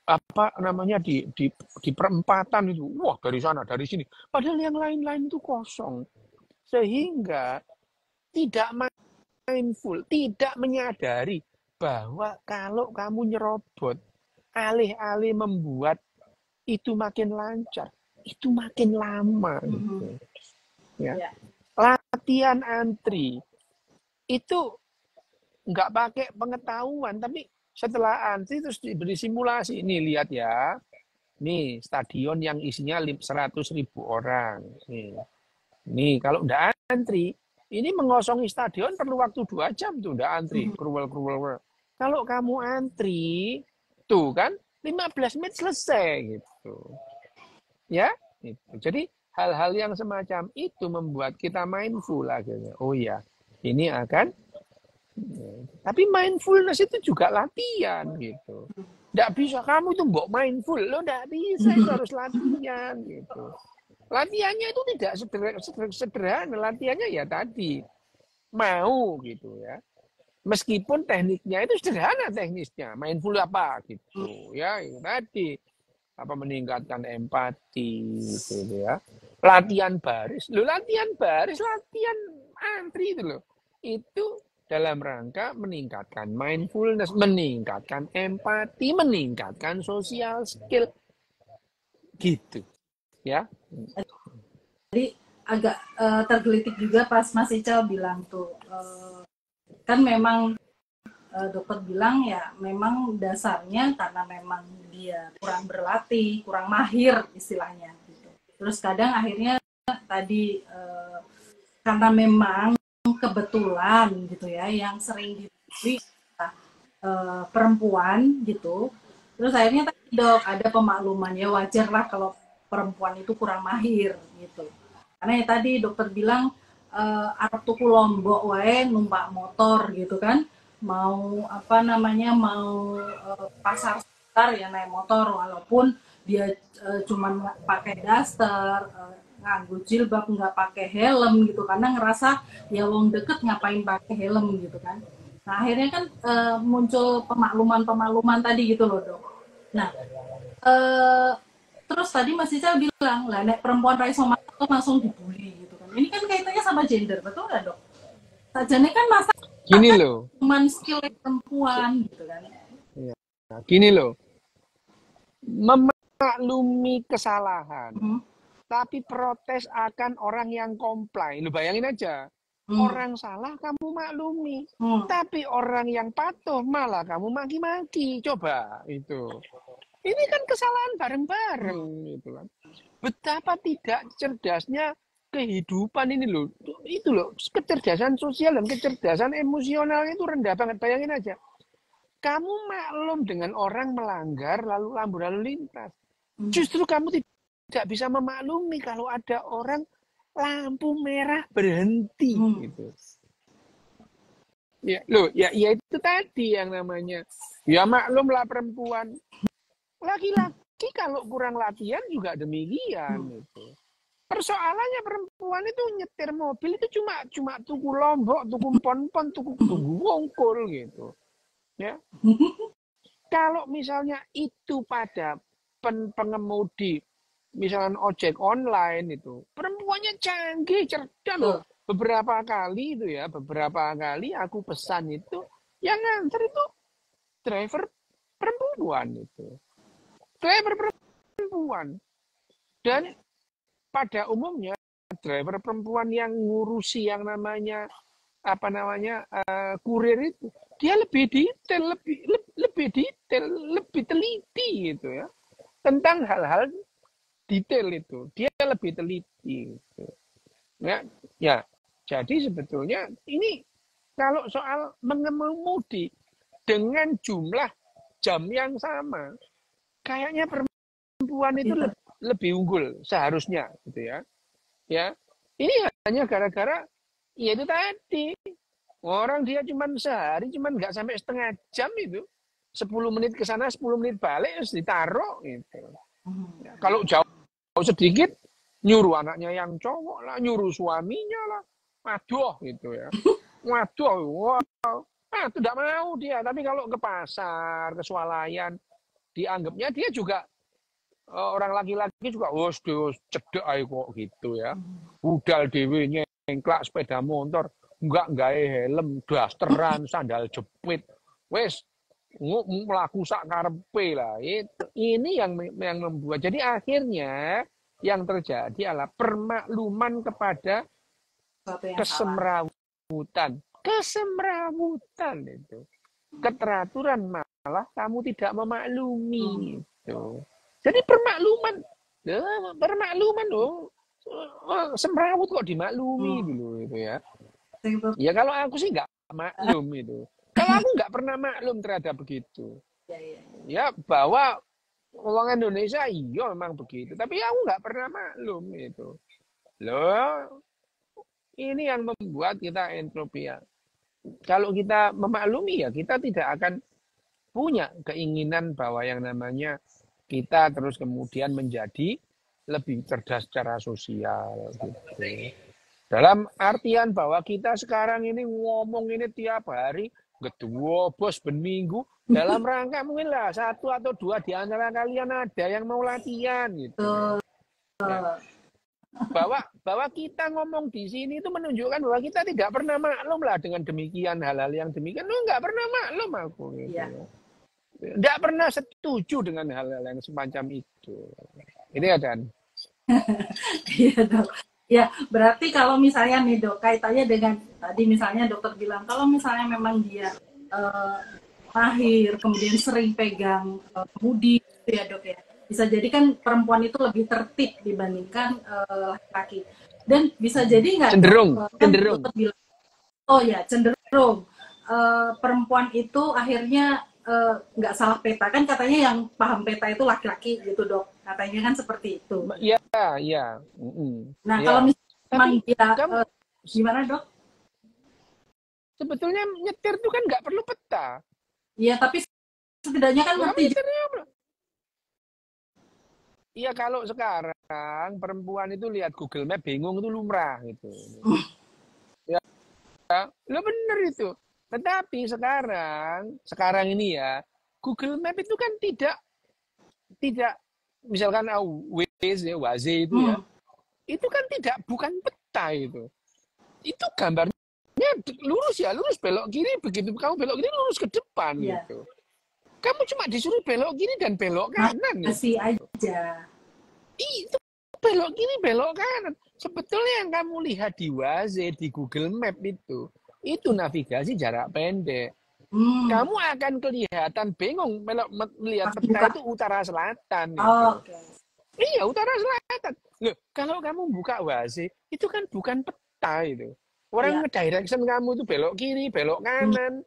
Speaker 1: di perempatan itu. Wah, dari sana, dari sini. Padahal yang lain-lain itu kosong. Sehingga tidak mindful, tidak menyadari bahwa kalau kamu nyerobot, alih-alih membuat itu makin lancar, itu makin lama. Gitu. Ya. Latihan antri itu nggak pakai pengetahuan, tapi setelah antri terus diberi simulasi. Ini lihat ya, nih stadion yang isinya 100.000 orang. Nih kalau udah antri, ini mengosongi stadion perlu waktu 2 jam tuh udah antri. Kruwel. Kalau kamu antri, tuh kan 15 menit selesai gitu. Ya, gitu. Jadi hal-hal yang semacam itu membuat kita mindful akhirnya. Oh ya, ini akan. Tapi mindfulness itu juga latihan gitu. Nggak bisa, kamu itu mbok mindful. Lo nggak bisa, itu harus latihan gitu. Latihannya itu tidak sederhana. Latihannya ya tadi, mau gitu ya. Meskipun tekniknya itu sederhana teknisnya. Mindful apa gitu ya. Itu tadi. Apa meningkatkan empati gitu ya. Latihan baris. Latihan baris, latihan antri itu loh. Itu dalam rangka meningkatkan mindfulness, meningkatkan empati, meningkatkan social skill gitu ya.
Speaker 2: Jadi agak tergelitik juga pas Mas Ical bilang tuh kan memang dokter bilang ya memang dasarnya karena memang dia kurang berlatih, kurang mahir istilahnya gitu. Terus kadang akhirnya tadi karena memang kebetulan gitu ya yang sering diberi perempuan gitu. Terus akhirnya tadi dok ada pemakluman ya wajar lah kalau perempuan itu kurang mahir gitu. Karena ya tadi dokter bilang Arab tuku Lombok wae numpak motor gitu kan mau apa namanya mau pasar sekitar ya naik motor walaupun dia cuman pakai daster nganggo jilbab nggak pakai helm gitu karena ngerasa ya wong deket ngapain pakai helm gitu kan. Nah akhirnya kan muncul pemakluman tadi gitu loh dok. Nah eh, terus tadi Mas Ica bilang lah nek perempuan raiso langsung dibully gitu kan. Ini kan kaitannya sama gender betul nggak dok? Sajane kan masa
Speaker 1: Gini loh.
Speaker 2: cuman skill perempuan gitu kan.
Speaker 1: Ya. Gini loh. Memaklumi kesalahan. Tapi protes akan orang yang comply. Lu bayangin aja. Orang salah kamu maklumi. Tapi orang yang patuh malah kamu maki-maki. Coba itu. Ini kan kesalahan bareng-bareng gitu kan. Betapa tidak cerdasnya kehidupan ini loh. Itu loh, kecerdasan sosial dan kecerdasan emosional itu rendah banget. Bayangin aja. Kamu maklum dengan orang melanggar lalu lintas. Justru kamu tidak bisa memaklumi kalau ada orang lampu merah berhenti gitu. Ya, loh, ya itu tadi yang namanya. Ya maklumlah perempuan. Laki-laki kalau kurang latihan juga demikian gitu. Persoalannya perempuan itu nyetir mobil itu cuma tuku lombok, tuku pon-pon, tuku wongkul gitu. Ya. Kalau misalnya itu pada pengemudi misalnya ojek online itu perempuannya canggih cerdas loh. Beberapa kali aku pesan itu yang nganter itu driver perempuan itu. Driver perempuan. Dan pada umumnya driver perempuan yang ngurusi yang namanya kurir itu dia lebih detail, lebih detail, lebih teliti gitu ya. Tentang hal-hal detail itu. Dia lebih teliti gitu. Ya, jadi sebetulnya ini kalau soal mengemudi dengan jumlah jam yang sama, kayaknya perempuan itu lebih unggul seharusnya gitu ya. Ya. Ini hanya gara-gara ya itu tadi. Orang dia sehari nggak sampai setengah jam itu. 10 menit ke sana, 10 menit balik harus ditaruh gitu. Ya, kalau jauh sedikit nyuruh anaknya yang cowok lah, nyuruh suaminya lah. Waduh gitu ya. Waduh, wow. Tidak mau dia. Tapi kalau ke pasar, ke swalayan, dianggapnya dia juga orang laki-laki juga cedek ayo kok gitu ya. Budal dewe nyengklak sepeda motor, enggak helm, dasteran, sandal jepit. Wes melaku sak karepe lah. Ini yang membuat. Jadi akhirnya yang terjadi adalah permakluman kepada kesemrawutan. Kesemrawutan itu. Keteraturan malah kamu tidak memaklumi itu. Jadi permakluman loh. Semrawut kok dimaklumi dulu itu ya. Ya kalau aku sih nggak maklum itu. Kalau aku nggak pernah maklum terhadap begitu. Ya bahwa orang Indonesia iya memang begitu. Tapi aku nggak pernah maklum itu. Loh, ini yang membuat kita entropia. Kalau kita memaklumi ya kita tidak akan punya keinginan bahwa yang namanya kita terus kemudian menjadi lebih cerdas secara sosial gitu. Dalam artian bahwa kita sekarang ini ngomong ini tiap hari, gedua bos berminggu, dalam rangka mungkin lah 1 atau 2 di antara kalian ada yang mau latihan gitu. Ya. Bahwa kita ngomong di sini itu menunjukkan bahwa kita tidak pernah maklum lah dengan demikian hal-hal yang demikian. Lu nggak pernah maklum aku gitu. Ya. Nggak pernah setuju dengan hal-hal yang semacam itu. Ini ya Dan.
Speaker 2: Iya dok. Ya berarti kalau misalnya nih dok kaitannya dengan tadi misalnya dokter bilang kalau misalnya memang dia lahir kemudian sering pegang kemudi gitu ya dok ya. Bisa jadi kan perempuan itu lebih tertib dibandingkan laki-laki. Dan bisa jadi nggak
Speaker 1: cenderung.
Speaker 2: Bilang, oh ya cenderung perempuan itu akhirnya nggak salah peta kan katanya yang paham peta itu laki-laki gitu dok. Katanya kan seperti itu.
Speaker 1: Iya.
Speaker 2: Nah kalau misalnya dia gimana dok?
Speaker 1: Sebetulnya nyetir itu kan nggak perlu peta.
Speaker 2: Iya tapi setidaknya kan ngerti.
Speaker 1: Iya kalau sekarang perempuan itu lihat Google Map bingung itu lumrah gitu. Ya, lo bener itu. Tetapi sekarang ini ya Google Map itu kan tidak misalkan Waze itu ya, itu kan bukan peta itu. Itu gambarnya lurus belok kiri, begitu kamu belok kiri lurus ke depan gitu. Kamu cuma disuruh belok kiri dan belok kanan.
Speaker 2: Masih aja.
Speaker 1: Itu belok kiri, belok kanan. Sebetulnya yang kamu lihat di Waze, di Google Map itu navigasi jarak pendek. Kamu akan kelihatan bingung melihat peta itu utara selatan. Iya, utara selatan. Loh, kalau kamu buka Waze, itu kan bukan peta itu. Orang ngedirection kamu itu belok kiri, belok kanan.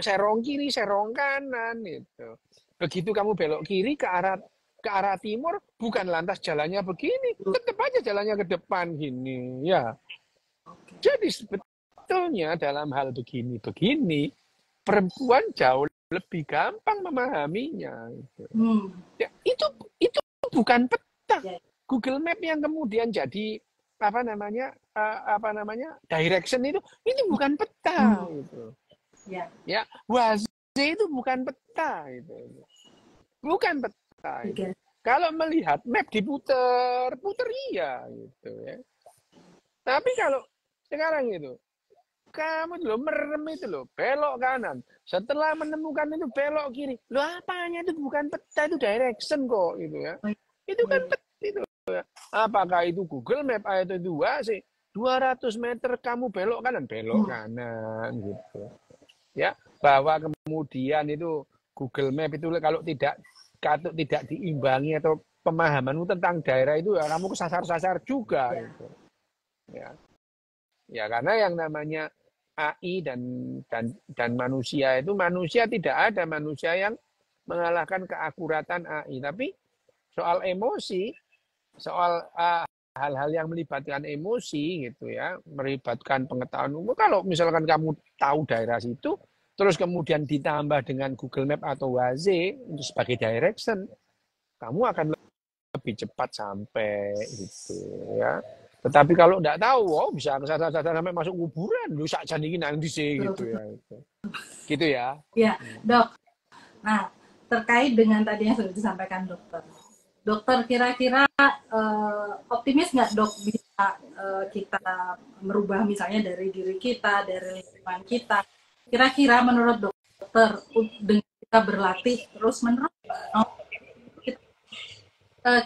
Speaker 1: Serong kiri, serong kanan gitu. Begitu kamu belok kiri ke arah timur, bukan lantas jalannya begini, tetap aja jalannya ke depan gini, ya. Jadi sebetulnya dalam hal begini, perempuan jauh lebih gampang memahaminya. Gitu. Ya, itu bukan peta. Google Map yang kemudian jadi apa namanya direction itu bukan peta. Gitu. Ya, Waze itu bukan peta itu. Bukan peta itu. Kalau melihat map diputer iya gitu ya. Tapi kalau sekarang itu kamu loh merem itu loh, belok kanan. Setelah menemukan itu belok kiri. Loh apanya itu bukan peta, itu direction kok gitu ya. Itu kan peta itu ya. Apakah itu Google Map atau itu Waze? 200 meter kamu belok kanan gitu. Ya, bahwa kemudian itu Google Map itu kalau tidak diimbangi atau pemahamanmu tentang daerah itu ya kamu kesasar-sasar juga gitu. Ya karena yang namanya AI dan manusia itu tidak ada manusia yang mengalahkan keakuratan AI, tapi soal emosi, soal hal-hal yang melibatkan emosi gitu ya, melibatkan pengetahuan umum. Kalau misalkan kamu tahu daerah situ, terus kemudian ditambah dengan Google Map atau Waze untuk sebagai direction, kamu akan lebih cepat sampai gitu ya. Tetapi kalau tidak tahu, bisa kesasar sampai masuk kuburan, lu saja nih nanti sih gitu ya. Gitu ya.
Speaker 2: Ya, dok. Nah, terkait dengan tadi yang sudah disampaikan dokter. Dokter kira-kira optimis nggak dok bisa kita merubah misalnya dari diri kita, dari lingkungan kita. Kira-kira menurut dokter dengan kita berlatih terus menerus,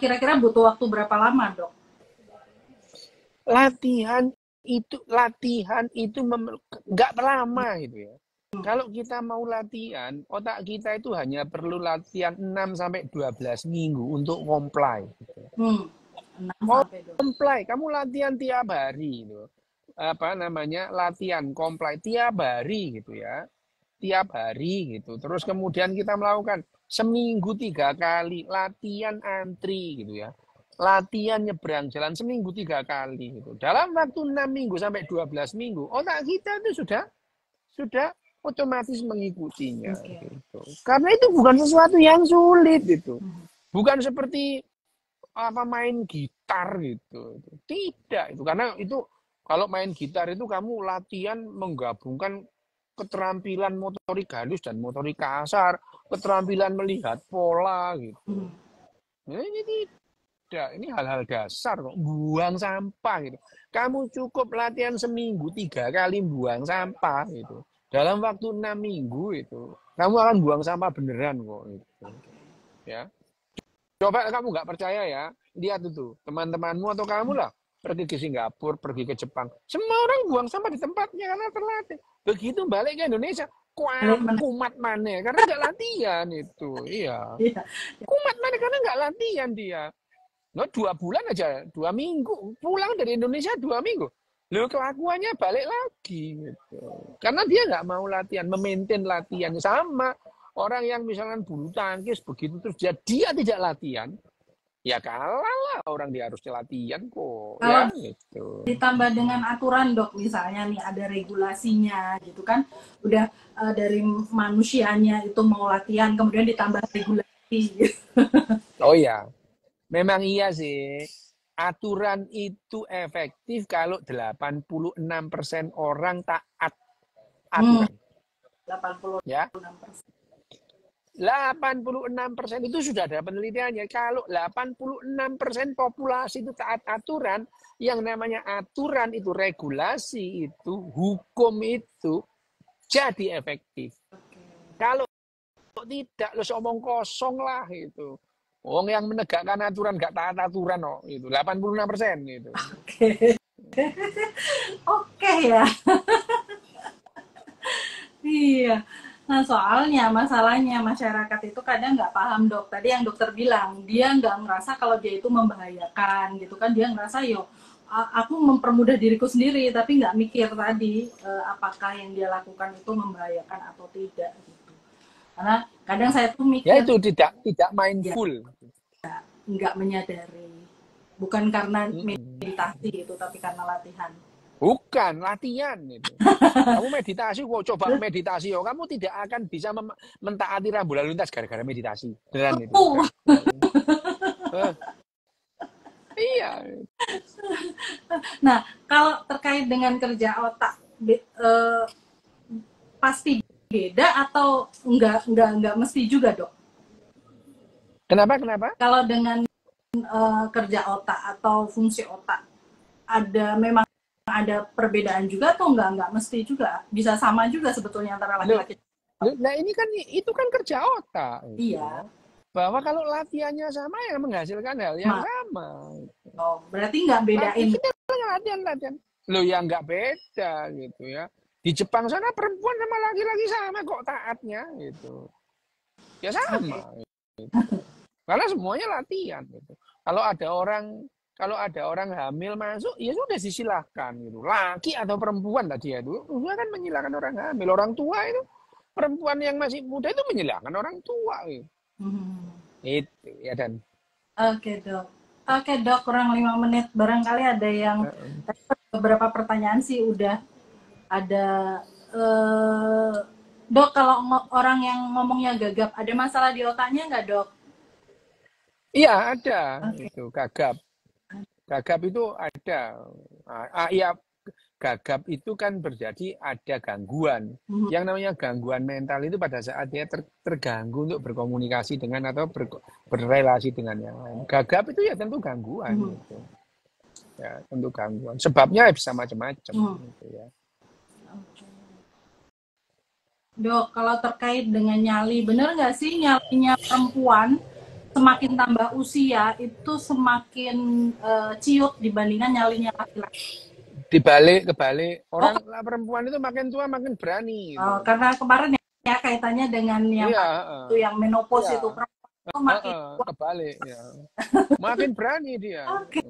Speaker 2: kira-kira butuh waktu berapa lama dok?
Speaker 1: Latihan itu nggak lama gitu ya. Kalau kita mau latihan, otak kita itu hanya perlu latihan 6 sampai 12 minggu untuk comply. Gitu. Comply, kamu latihan tiap hari gitu. Latihan comply tiap hari gitu ya. Tiap hari gitu. Terus kemudian kita melakukan seminggu 3 kali latihan antri gitu ya. Latihan nyebrang jalan seminggu 3 kali gitu. Dalam waktu 6 minggu sampai 12 minggu, otak kita itu sudah otomatis mengikutinya
Speaker 2: Oke.
Speaker 1: gitu. Karena itu bukan sesuatu yang sulit gitu. Bukan seperti apa main gitar gitu. Tidak itu, karena itu kalau main gitar itu kamu latihan menggabungkan keterampilan motorik halus dan motorik kasar, keterampilan melihat pola gitu. Nah, ini tidak, ini hal-hal dasar kok. Buang sampah gitu. Kamu cukup latihan seminggu 3 kali buang sampah gitu. Dalam waktu 6 minggu itu, kamu akan buang sampah beneran kok gitu. Ya. Coba kamu nggak percaya ya, lihat itu teman-temanmu atau kamu lah pergi ke Singapura, pergi ke Jepang, semua orang buang sampah di tempatnya karena terlatih. Begitu balik ke Indonesia, kumat mana karena nggak latihan itu, iya.
Speaker 2: Iya.
Speaker 1: Kumat mana karena nggak latihan dia. No, 2 bulan aja, 2 minggu pulang dari Indonesia 2 minggu. Loh kelakuannya balik lagi gitu. Karena dia nggak mau latihan, memaintain latihannya sama. Orang yang misalkan bulu tangkis begitu terus dia tidak latihan, ya kalah lah orang dia harus latihan kok,
Speaker 2: Kalau
Speaker 1: ya gitu.
Speaker 2: ditambah dengan aturan dok, misalnya nih ada regulasinya gitu kan, udah dari manusianya itu mau latihan, kemudian ditambah regulasi. Gitu.
Speaker 1: Oh ya, memang iya sih. Aturan itu efektif kalau 86% orang taat aturan.
Speaker 2: 86%.
Speaker 1: Ya, 86% itu sudah ada penelitiannya. Kalau 86% populasi itu taat aturan, yang namanya aturan itu, regulasi itu, hukum itu jadi efektif. Kalau tidak, lo omong kosong lah itu. Wong yang menegakkan aturan gak taat aturan oh, itu 86% itu.
Speaker 2: Oke. Oke ya. Iya. Nah, soalnya masalahnya masyarakat itu kadang nggak paham dok. Tadi yang dokter bilang, dia nggak merasa kalau dia itu membahayakan gitu kan. Dia ngerasa yo, aku mempermudah diriku sendiri, tapi nggak mikir tadi apakah yang dia lakukan itu membahayakan atau tidak gitu. Karena kadang saya tuh
Speaker 1: Ya
Speaker 2: mikir,
Speaker 1: itu tidak
Speaker 2: ya
Speaker 1: mindful.
Speaker 2: nggak menyadari. Bukan karena
Speaker 1: Mm-mm.
Speaker 2: meditasi gitu, tapi karena latihan.
Speaker 1: Bukan latihan itu. Kamu meditasi, kok coba meditasi, oh, kamu tidak akan bisa mentaati rambu lalu lintas gara-gara meditasi. Beneran itu.
Speaker 2: Oh.
Speaker 1: Iya.
Speaker 2: Nah, kalau terkait dengan kerja otak, pasti beda atau enggak mesti juga dok?
Speaker 1: Kenapa? Kenapa?
Speaker 2: Kalau dengan kerja otak atau fungsi otak, memang ada perbedaan juga atau enggak mesti juga? Bisa sama juga sebetulnya antara laki-laki.
Speaker 1: Nah ini kan itu kan kerja otak. Gitu
Speaker 2: Iya.
Speaker 1: ya. Bahwa kalau latihannya sama ya menghasilkan hal yang sama.
Speaker 2: Oh, berarti nggak bedain.
Speaker 1: Kita latihan. Loh ya nggak beda gitu ya. Di Jepang sana perempuan sama laki-laki sama kok taatnya gitu. Ya sama. Okay. Gitu. Karena semuanya latihan gitu. Kalau ada orang hamil masuk, ya sudah disilahkan gitu. Laki atau perempuan tadi itu kan menyilahkan orang hamil. Orang tua itu, perempuan yang masih muda itu menyilahkan orang tua gitu. Itu ya dan.
Speaker 2: Oke dok, kurang 5 menit. Barangkali ada yang beberapa pertanyaan sih udah ada. Dok, kalau orang yang ngomongnya gagap, ada masalah di otaknya nggak dok?
Speaker 1: Iya ada, itu gagap. Gagap itu ada. Iya, gagap itu kan berjadi ada gangguan. Yang namanya gangguan mental itu pada saat dia terganggu untuk berkomunikasi dengan atau berrelasi dengan yang lain. Gagap itu ya tentu gangguan. Gitu. Ya, tentu gangguan. Sebabnya bisa macam-macam. Gitu ya.
Speaker 2: Dok, kalau terkait dengan nyali, benar nggak sih nyalinya perempuan semakin tambah usia itu semakin ciut dibandingkan nyalinya laki-laki?
Speaker 1: Kebalik orang perempuan itu makin tua makin berani. Gitu.
Speaker 2: Karena kemarin ya kaitannya dengan yang itu yang menopause itu perempuan itu makin
Speaker 1: kebalik ya. Makin berani dia.
Speaker 2: Oke.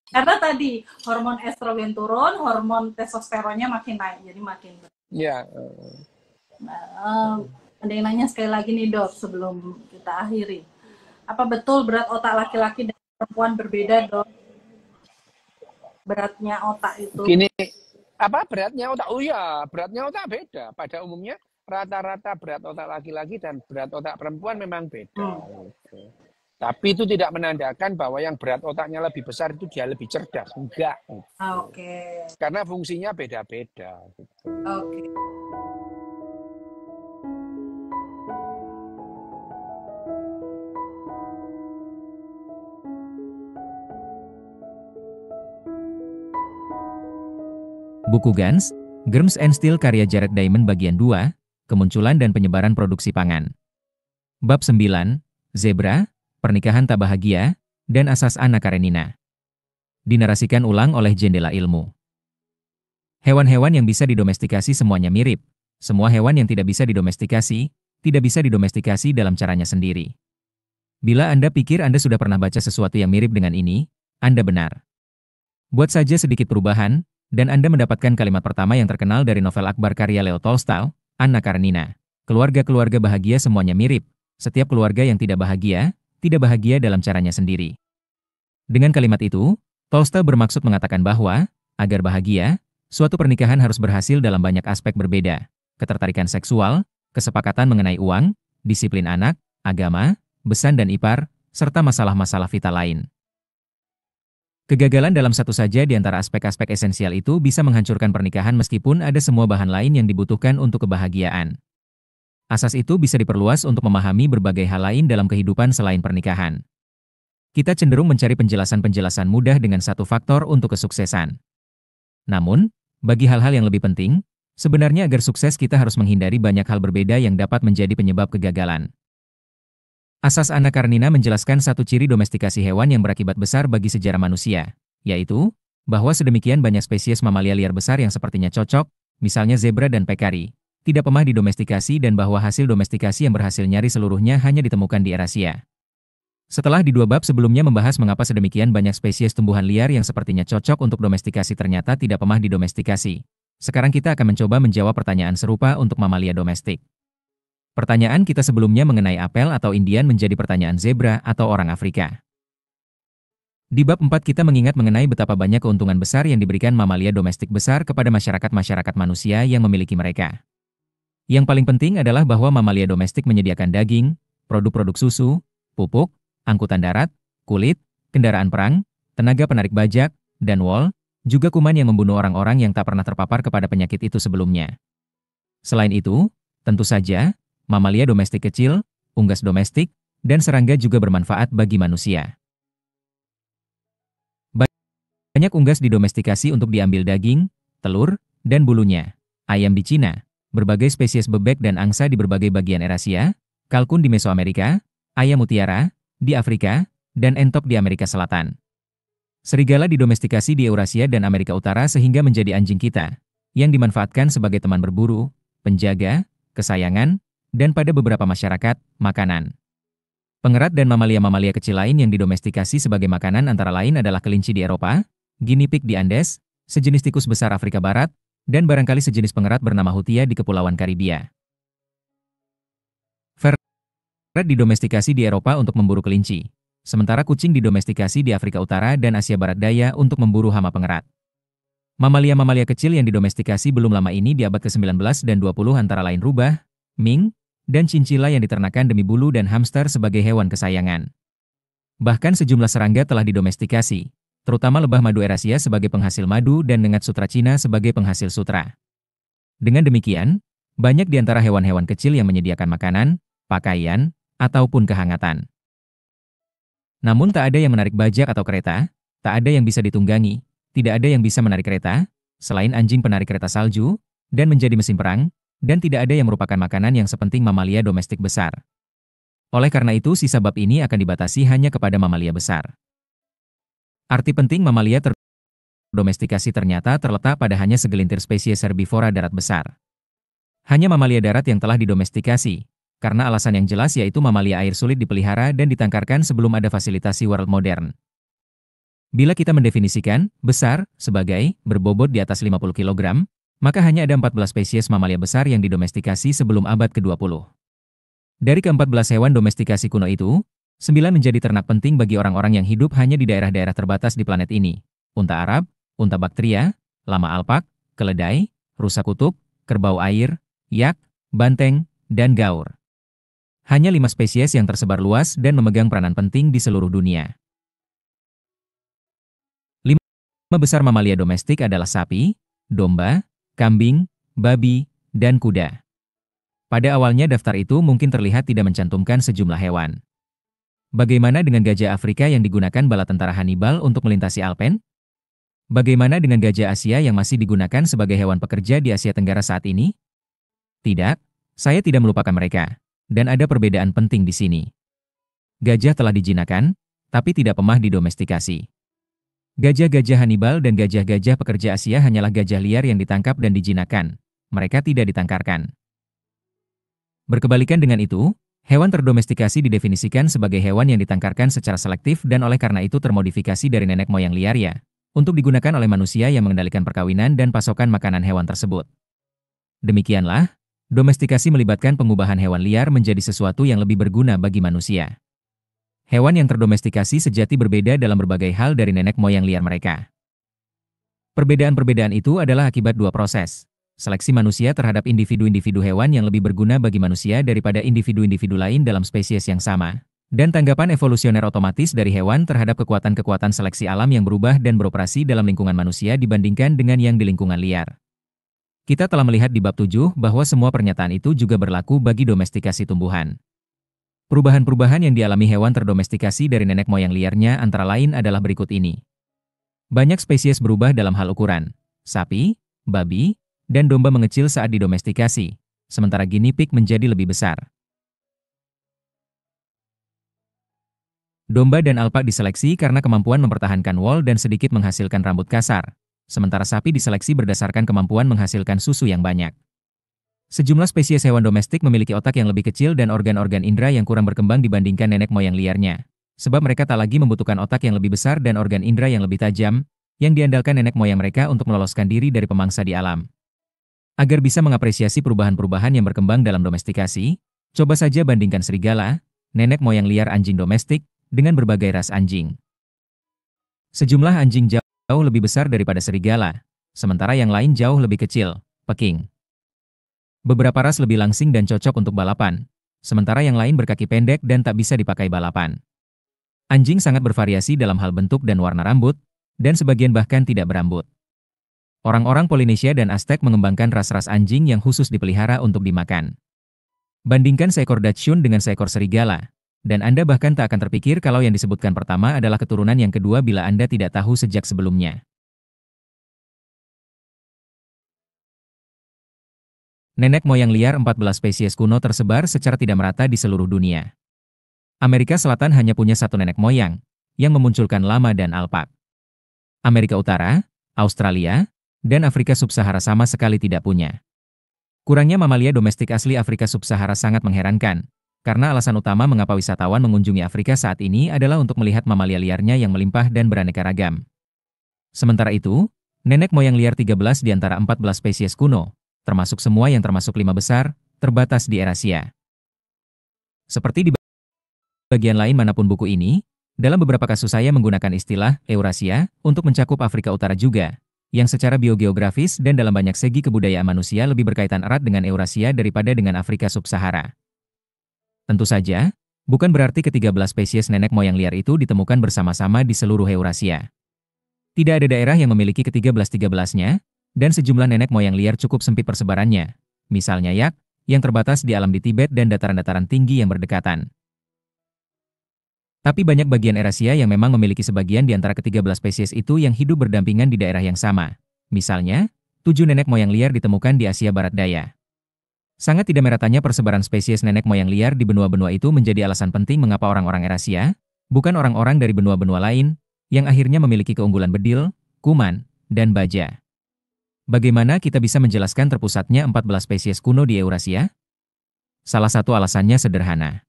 Speaker 2: Karena tadi hormon estrogen turun, hormon testosteronnya makin naik, jadi makin.
Speaker 1: Ya.
Speaker 2: Ada yang nanya sekali lagi nih dok sebelum kita akhiri. Apa betul berat otak laki-laki dan perempuan berbeda dok? Beratnya otak itu.
Speaker 1: Apa beratnya otak? Oh iya, beratnya otak beda. Pada umumnya rata-rata berat otak laki-laki dan berat otak perempuan memang beda.
Speaker 2: Hmm.
Speaker 1: Gitu. Tapi itu tidak menandakan bahwa yang berat otaknya lebih besar itu dia lebih cerdas. Enggak. Gitu.
Speaker 2: Oke.
Speaker 1: Karena fungsinya beda-beda. Gitu.
Speaker 2: Oke.
Speaker 3: Buku Gans, Germs and Steel karya Jared Diamond bagian 2, Kemunculan dan Penyebaran Produksi Pangan. Bab 9, Zebra, Pernikahan Tak Bahagia, dan Asas Anna Karenina. Dinarasikan ulang oleh Jendela Ilmu. Hewan-hewan yang bisa didomestikasi semuanya mirip. Semua hewan yang tidak bisa didomestikasi dalam caranya sendiri. Bila Anda pikir Anda sudah pernah baca sesuatu yang mirip dengan ini, Anda benar. Buat saja sedikit perubahan, dan Anda mendapatkan kalimat pertama yang terkenal dari novel Akbar karya Leo Tolstoy, Anna Karenina. Keluarga-keluarga bahagia semuanya mirip. Setiap keluarga yang tidak bahagia dalam caranya sendiri. Dengan kalimat itu, Tolstoy bermaksud mengatakan bahwa, agar bahagia, suatu pernikahan harus berhasil dalam banyak aspek berbeda. Ketertarikan seksual, kesepakatan mengenai uang, disiplin anak, agama, besan dan ipar, serta masalah-masalah vital lain. Kegagalan dalam satu saja di antara aspek-aspek esensial itu bisa menghancurkan pernikahan meskipun ada semua bahan lain yang dibutuhkan untuk kebahagiaan. Asas itu bisa diperluas untuk memahami berbagai hal lain dalam kehidupan selain pernikahan. Kita cenderung mencari penjelasan-penjelasan mudah dengan satu faktor untuk kesuksesan. Namun, bagi hal-hal yang lebih penting, sebenarnya agar sukses kita harus menghindari banyak hal berbeda yang dapat menjadi penyebab kegagalan. Asas Anna Karenina menjelaskan satu ciri domestikasi hewan yang berakibat besar bagi sejarah manusia, yaitu, bahwa sedemikian banyak spesies mamalia liar besar yang sepertinya cocok, misalnya zebra dan pekari, tidak pernah didomestikasi dan bahwa hasil domestikasi yang berhasil nyaris seluruhnya hanya ditemukan di Eurasia. Setelah di dua bab sebelumnya membahas mengapa sedemikian banyak spesies tumbuhan liar yang sepertinya cocok untuk domestikasi ternyata tidak pernah didomestikasi, sekarang kita akan mencoba menjawab pertanyaan serupa untuk mamalia domestik. Pertanyaan kita sebelumnya mengenai apel atau Indian menjadi pertanyaan zebra atau orang Afrika. Di bab 4 kita mengingat mengenai betapa banyak keuntungan besar yang diberikan mamalia domestik besar kepada masyarakat-masyarakat manusia yang memiliki mereka. Yang paling penting adalah bahwa mamalia domestik menyediakan daging, produk-produk susu, pupuk, angkutan darat, kulit, kendaraan perang, tenaga penarik bajak, dan wol, juga kuman yang membunuh orang-orang yang tak pernah terpapar kepada penyakit itu sebelumnya. Selain itu, tentu saja, mamalia domestik kecil, unggas domestik, dan serangga juga bermanfaat bagi manusia. Banyak unggas didomestikasi untuk diambil daging, telur, dan bulunya. Ayam di Cina, berbagai spesies bebek dan angsa di berbagai bagian Eurasia, kalkun di Mesoamerika, ayam mutiara di Afrika, dan entok di Amerika Selatan. Serigala didomestikasi di Eurasia dan Amerika Utara sehingga menjadi anjing kita, yang dimanfaatkan sebagai teman berburu, penjaga, kesayangan, dan pada beberapa masyarakat, makanan. Pengerat dan mamalia-mamalia kecil lain yang didomestikasi sebagai makanan antara lain adalah kelinci di Eropa, guinea pig di Andes, sejenis tikus besar Afrika Barat, dan barangkali sejenis pengerat bernama hutia di Kepulauan Karibia. Ferret didomestikasi di Eropa untuk memburu kelinci, sementara kucing didomestikasi di Afrika Utara dan Asia Barat Daya untuk memburu hama pengerat. Mamalia-mamalia kecil yang didomestikasi belum lama ini di abad ke-19 dan 20 antara lain rubah, mink, dan cincila yang diternakan demi bulu dan hamster sebagai hewan kesayangan. Bahkan sejumlah serangga telah didomestikasi, terutama lebah madu Eurasia sebagai penghasil madu dan nengat sutra Cina sebagai penghasil sutra. Dengan demikian, banyak di antara hewan-hewan kecil yang menyediakan makanan, pakaian, ataupun kehangatan. Namun tak ada yang menarik bajak atau kereta, tak ada yang bisa ditunggangi, tidak ada yang bisa menarik kereta, selain anjing penarik kereta salju, dan menjadi mesin perang, dan tidak ada yang merupakan makanan yang sepenting mamalia domestik besar. Oleh karena itu sisa bab ini akan dibatasi hanya kepada mamalia besar. Arti penting mamalia terdomestikasi ternyata terletak pada hanya segelintir spesies herbivora darat besar. Hanya mamalia darat yang telah didomestikasi, karena alasan yang jelas yaitu mamalia air sulit dipelihara dan ditangkarkan sebelum ada fasilitasi world modern. Bila kita mendefinisikan besar sebagai berbobot di atas 50 kg, maka hanya ada 14 spesies mamalia besar yang didomestikasi sebelum abad ke-20. Dari ke-14 hewan domestikasi kuno itu, 9 menjadi ternak penting bagi orang-orang yang hidup hanya di daerah-daerah terbatas di planet ini. Unta Arab, unta Baktria, lama alpak, keledai, rusa kutub, kerbau air, yak, banteng, dan gaur. Hanya 5 spesies yang tersebar luas dan memegang peranan penting di seluruh dunia. 5 besar mamalia domestik adalah sapi, domba, kambing, babi, dan kuda. Pada awalnya daftar itu mungkin terlihat tidak mencantumkan sejumlah hewan. Bagaimana dengan gajah Afrika yang digunakan bala tentara Hannibal untuk melintasi Alpen? Bagaimana dengan gajah Asia yang masih digunakan sebagai hewan pekerja di Asia Tenggara saat ini? Tidak, saya tidak melupakan mereka. Dan ada perbedaan penting di sini. Gajah telah dijinakan, tapi tidak pernah didomestikasi. Gajah-gajah Hannibal dan gajah-gajah pekerja Asia hanyalah gajah liar yang ditangkap dan dijinakan. Mereka tidak ditangkarkan. Berkebalikan dengan itu, hewan terdomestikasi didefinisikan sebagai hewan yang ditangkarkan secara selektif dan oleh karena itu termodifikasi dari nenek moyang liarnya, untuk digunakan oleh manusia yang mengendalikan perkawinan dan pasokan makanan hewan tersebut. Demikianlah, domestikasi melibatkan pengubahan hewan liar menjadi sesuatu yang lebih berguna bagi manusia. Hewan yang terdomestikasi sejati berbeda dalam berbagai hal dari nenek moyang liar mereka. Perbedaan-perbedaan itu adalah akibat 2 proses. Seleksi manusia terhadap individu-individu hewan yang lebih berguna bagi manusia daripada individu-individu lain dalam spesies yang sama. Dan tanggapan evolusioner otomatis dari hewan terhadap kekuatan-kekuatan seleksi alam yang berubah dan beroperasi dalam lingkungan manusia dibandingkan dengan yang di lingkungan liar. Kita telah melihat di bab 7 bahwa semua pernyataan itu juga berlaku bagi domestikasi tumbuhan. Perubahan-perubahan yang dialami hewan terdomestikasi dari nenek moyang liarnya antara lain adalah berikut ini. Banyak spesies berubah dalam hal ukuran. Sapi, babi, dan domba mengecil saat didomestikasi, sementara guinea pig menjadi lebih besar. Domba dan alpak diseleksi karena kemampuan mempertahankan wol dan sedikit menghasilkan rambut kasar. Sementara sapi diseleksi berdasarkan kemampuan menghasilkan susu yang banyak. Sejumlah spesies hewan domestik memiliki otak yang lebih kecil dan organ-organ indera yang kurang berkembang dibandingkan nenek moyang liarnya. Sebab mereka tak lagi membutuhkan otak yang lebih besar dan organ indera yang lebih tajam, yang diandalkan nenek moyang mereka untuk meloloskan diri dari pemangsa di alam. Agar bisa mengapresiasi perubahan-perubahan yang berkembang dalam domestikasi, coba saja bandingkan serigala, nenek moyang liar anjing domestik, dengan berbagai ras anjing. Sejumlah anjing jauh lebih besar daripada serigala, sementara yang lain jauh lebih kecil, Peking. Beberapa ras lebih langsing dan cocok untuk balapan, sementara yang lain berkaki pendek dan tak bisa dipakai balapan. Anjing sangat bervariasi dalam hal bentuk dan warna rambut, dan sebagian bahkan tidak berambut. Orang-orang Polinesia dan Aztec mengembangkan ras-ras anjing yang khusus dipelihara untuk dimakan. Bandingkan seekor Dachshund dengan seekor serigala, dan Anda bahkan tak akan terpikir kalau yang disebutkan pertama adalah keturunan yang kedua bila Anda tidak tahu sejak sebelumnya. Nenek moyang liar 14 spesies kuno tersebar secara tidak merata di seluruh dunia. Amerika Selatan hanya punya satu nenek moyang, yang memunculkan lama dan alpak. Amerika Utara, Australia, dan Afrika Sub-Sahara sama sekali tidak punya. Kurangnya mamalia domestik asli Afrika Sub-Sahara sangat mengherankan, karena alasan utama mengapa wisatawan mengunjungi Afrika saat ini adalah untuk melihat mamalia liarnya yang melimpah dan beraneka ragam. Sementara itu, nenek moyang liar 13 di antara 14 spesies kuno, termasuk semua yang termasuk 5 besar, terbatas di Eurasia. Seperti di bagian lain manapun buku ini, dalam beberapa kasus saya menggunakan istilah Eurasia untuk mencakup Afrika Utara juga, yang secara biogeografis dan dalam banyak segi kebudayaan manusia lebih berkaitan erat dengan Eurasia daripada dengan Afrika Sub-Sahara. Tentu saja, bukan berarti ke-13 spesies nenek moyang liar itu ditemukan bersama-sama di seluruh Eurasia. Tidak ada daerah yang memiliki ke-13-13-nya, dan sejumlah nenek moyang liar cukup sempit persebarannya, misalnya yak, yang terbatas di alam di Tibet dan dataran-dataran tinggi yang berdekatan. Tapi banyak bagian Eurasia yang memang memiliki sebagian di antara ke-13 spesies itu yang hidup berdampingan di daerah yang sama. Misalnya, 7 nenek moyang liar ditemukan di Asia Barat Daya. Sangat tidak meratanya persebaran spesies nenek moyang liar di benua-benua itu menjadi alasan penting mengapa orang-orang Eurasia, bukan orang-orang dari benua-benua lain, yang akhirnya memiliki keunggulan bedil, kuman, dan baja. Bagaimana kita bisa menjelaskan terpusatnya 14 spesies kuno di Eurasia? Salah satu alasannya sederhana.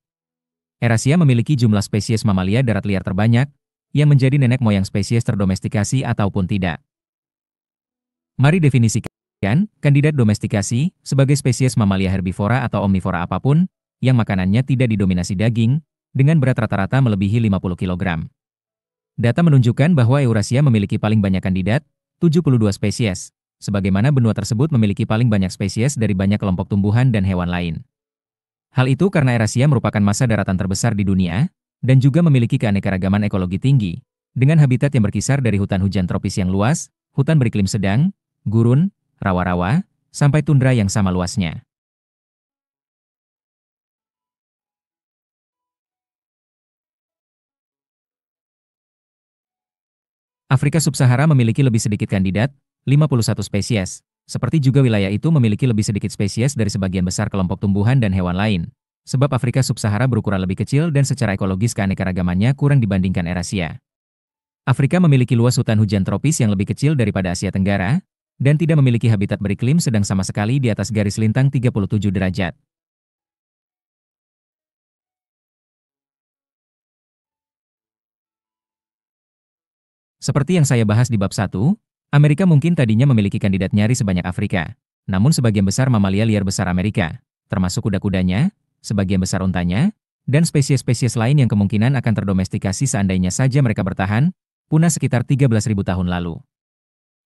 Speaker 3: Eurasia memiliki jumlah spesies mamalia darat liar terbanyak, yang menjadi nenek moyang spesies terdomestikasi ataupun tidak. Mari definisikan kandidat domestikasi sebagai spesies mamalia herbivora atau omnivora apapun, yang makanannya tidak didominasi daging, dengan berat rata-rata melebihi 50 kg. Data menunjukkan bahwa Eurasia memiliki paling banyak kandidat, 72 spesies, sebagaimana benua tersebut memiliki paling banyak spesies dari banyak kelompok tumbuhan dan hewan lain. Hal itu karena Eurasia merupakan masa daratan terbesar di dunia, dan juga memiliki keanekaragaman ekologi tinggi, dengan habitat yang berkisar dari hutan hujan tropis yang luas, hutan beriklim sedang, gurun, rawa-rawa, sampai tundra yang sama luasnya. Afrika Subsahara memiliki lebih sedikit kandidat, 51 spesies, seperti juga wilayah itu memiliki lebih sedikit spesies dari sebagian besar kelompok tumbuhan dan hewan lain. Sebab Afrika Subsahara berukuran lebih kecil dan secara ekologis keanekaragamannya kurang dibandingkan Eurasia. Afrika memiliki luas hutan hujan tropis yang lebih kecil daripada Asia Tenggara, dan tidak memiliki habitat beriklim sedang sama sekali di atas garis lintang 37 derajat. Seperti yang saya bahas di bab 1, Amerika mungkin tadinya memiliki kandidat nyaris sebanyak Afrika. Namun sebagian besar mamalia liar besar Amerika, termasuk kuda-kudanya, sebagian besar untanya, dan spesies-spesies lain yang kemungkinan akan terdomestikasi seandainya saja mereka bertahan, punah sekitar 13.000 tahun lalu.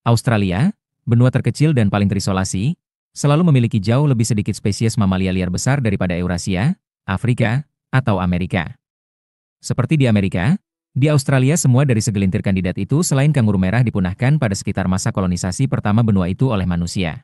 Speaker 3: Australia, benua terkecil dan paling terisolasi, selalu memiliki jauh lebih sedikit spesies mamalia liar besar daripada Eurasia, Afrika, atau Amerika. Seperti di Amerika, di Australia semua dari segelintir kandidat itu selain kanguru merah dipunahkan pada sekitar masa kolonisasi pertama benua itu oleh manusia.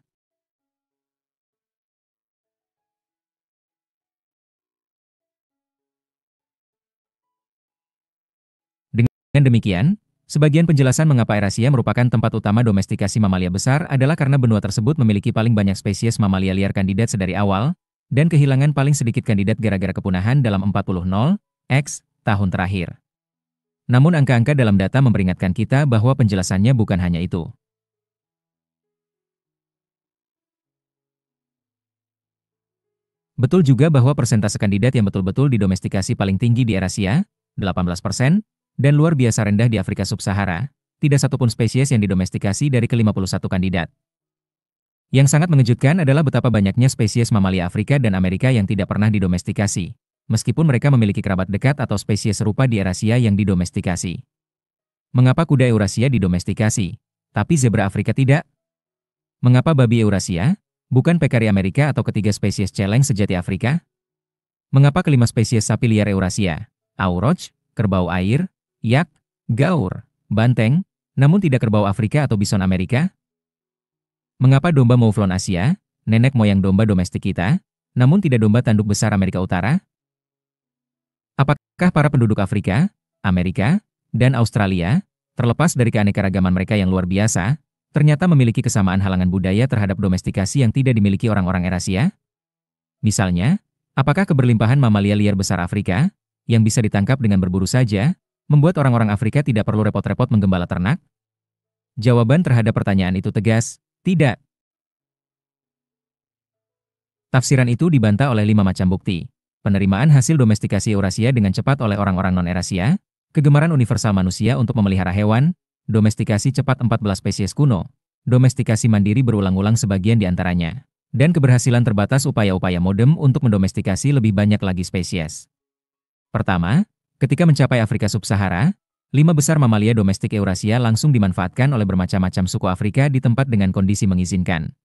Speaker 3: Dengan demikian, sebagian penjelasan mengapa Eurasia merupakan tempat utama domestikasi mamalia besar adalah karena benua tersebut memiliki paling banyak spesies mamalia liar kandidat sedari awal, dan kehilangan paling sedikit kandidat gara-gara kepunahan dalam 40x tahun terakhir. Namun angka-angka dalam data memperingatkan kita bahwa penjelasannya bukan hanya itu. Betul juga bahwa persentase kandidat yang betul-betul didomestikasi paling tinggi di Eurasia, 18%, dan luar biasa rendah di Afrika Subsahara, tidak satupun spesies yang didomestikasi dari ke-51 kandidat. Yang sangat mengejutkan adalah betapa banyaknya spesies mamalia Afrika dan Amerika yang tidak pernah didomestikasi, meskipun mereka memiliki kerabat dekat atau spesies serupa di Eurasia yang didomestikasi. Mengapa kuda Eurasia didomestikasi, tapi zebra Afrika tidak? Mengapa babi Eurasia, bukan pekari Amerika atau ketiga spesies celeng sejati Afrika? Mengapa kelima spesies sapi liar Eurasia, auroch, kerbau air, yak, gaur, banteng, namun tidak kerbau Afrika atau bison Amerika? Mengapa domba mouflon Asia, nenek moyang domba domestik kita, namun tidak domba tanduk besar Amerika Utara? Apakah para penduduk Afrika, Amerika, dan Australia, terlepas dari keanekaragaman mereka yang luar biasa, ternyata memiliki kesamaan halangan budaya terhadap domestikasi yang tidak dimiliki orang-orang Eurasia? Misalnya, apakah keberlimpahan mamalia liar besar Afrika, yang bisa ditangkap dengan berburu saja, membuat orang-orang Afrika tidak perlu repot-repot menggembala ternak? Jawaban terhadap pertanyaan itu tegas, tidak. Tafsiran itu dibantah oleh 5 macam bukti. Penerimaan hasil domestikasi Eurasia dengan cepat oleh orang-orang non-Eurasia, kegemaran universal manusia untuk memelihara hewan, domestikasi cepat 14 spesies kuno, domestikasi mandiri berulang-ulang sebagian di antaranya, dan keberhasilan terbatas upaya-upaya modern untuk mendomestikasi lebih banyak lagi spesies. Pertama, ketika mencapai Afrika Subsahara, 5 besar mamalia domestik Eurasia langsung dimanfaatkan oleh bermacam-macam suku Afrika di tempat dengan kondisi mengizinkan.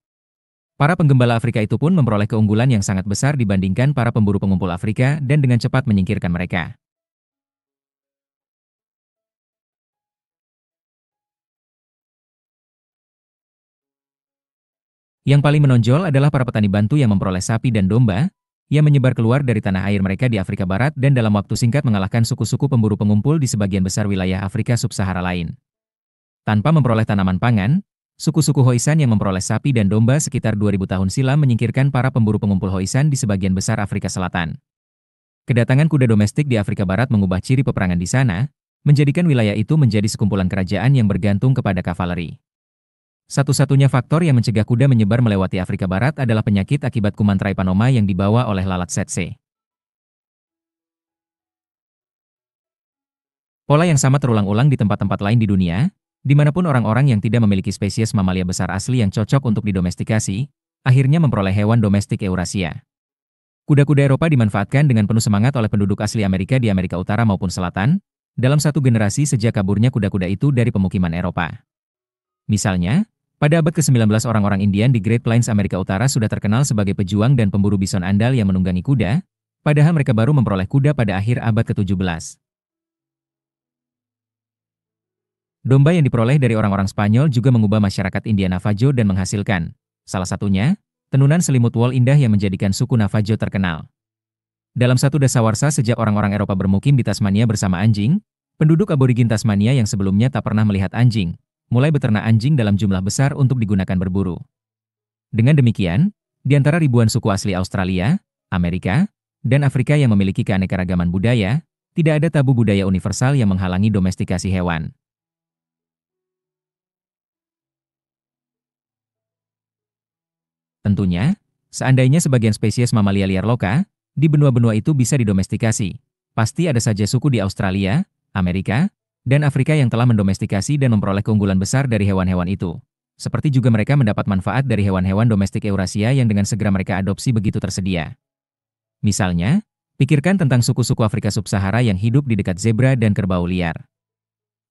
Speaker 3: Para penggembala Afrika itu pun memperoleh keunggulan yang sangat besar dibandingkan para pemburu pengumpul Afrika dan dengan cepat menyingkirkan mereka. Yang paling menonjol adalah para petani Bantu yang memperoleh sapi dan domba, yang menyebar keluar dari tanah air mereka di Afrika Barat dan dalam waktu singkat mengalahkan suku-suku pemburu pengumpul di sebagian besar wilayah Afrika Subsahara lain. Tanpa memperoleh tanaman pangan, suku-suku Khoisan yang memperoleh sapi dan domba sekitar 2000 tahun silam menyingkirkan para pemburu pengumpul Khoisan di sebagian besar Afrika Selatan. Kedatangan kuda domestik di Afrika Barat mengubah ciri peperangan di sana, menjadikan wilayah itu menjadi sekumpulan kerajaan yang bergantung kepada kavaleri. Satu-satunya faktor yang mencegah kuda menyebar melewati Afrika Barat adalah penyakit akibat kuman Trypanoma yang dibawa oleh lalat tsetse. Pola yang sama terulang-ulang di tempat-tempat lain di dunia, dimanapun orang-orang yang tidak memiliki spesies mamalia besar asli yang cocok untuk didomestikasi, akhirnya memperoleh hewan domestik Eurasia. Kuda-kuda Eropa dimanfaatkan dengan penuh semangat oleh penduduk asli Amerika di Amerika Utara maupun Selatan, dalam satu generasi sejak kaburnya kuda-kuda itu dari pemukiman Eropa. Misalnya, Pada abad ke-19 orang-orang Indian di Great Plains Amerika Utara sudah terkenal sebagai pejuang dan pemburu bison andal yang menunggangi kuda, padahal mereka baru memperoleh kuda pada akhir abad ke-17. Domba yang diperoleh dari orang-orang Spanyol juga mengubah masyarakat India Navajo dan menghasilkan, salah satunya, tenunan selimut wol indah yang menjadikan suku Navajo terkenal. Dalam satu dasawarsa sejak orang-orang Eropa bermukim di Tasmania bersama anjing, penduduk aborigin Tasmania yang sebelumnya tak pernah melihat anjing, mulai beternak anjing dalam jumlah besar untuk digunakan berburu. Dengan demikian, di antara ribuan suku asli Australia, Amerika, dan Afrika yang memiliki keanekaragaman budaya, tidak ada tabu budaya universal yang menghalangi domestikasi hewan. Tentunya, seandainya sebagian spesies mamalia liar loka di benua-benua itu bisa didomestikasi, pasti ada saja suku di Australia, Amerika, dan Afrika yang telah mendomestikasi dan memperoleh keunggulan besar dari hewan-hewan itu. Seperti juga mereka mendapat manfaat dari hewan-hewan domestik Eurasia yang dengan segera mereka adopsi begitu tersedia. Misalnya, pikirkan tentang suku-suku Afrika Sub-Sahara yang hidup di dekat zebra dan kerbau liar.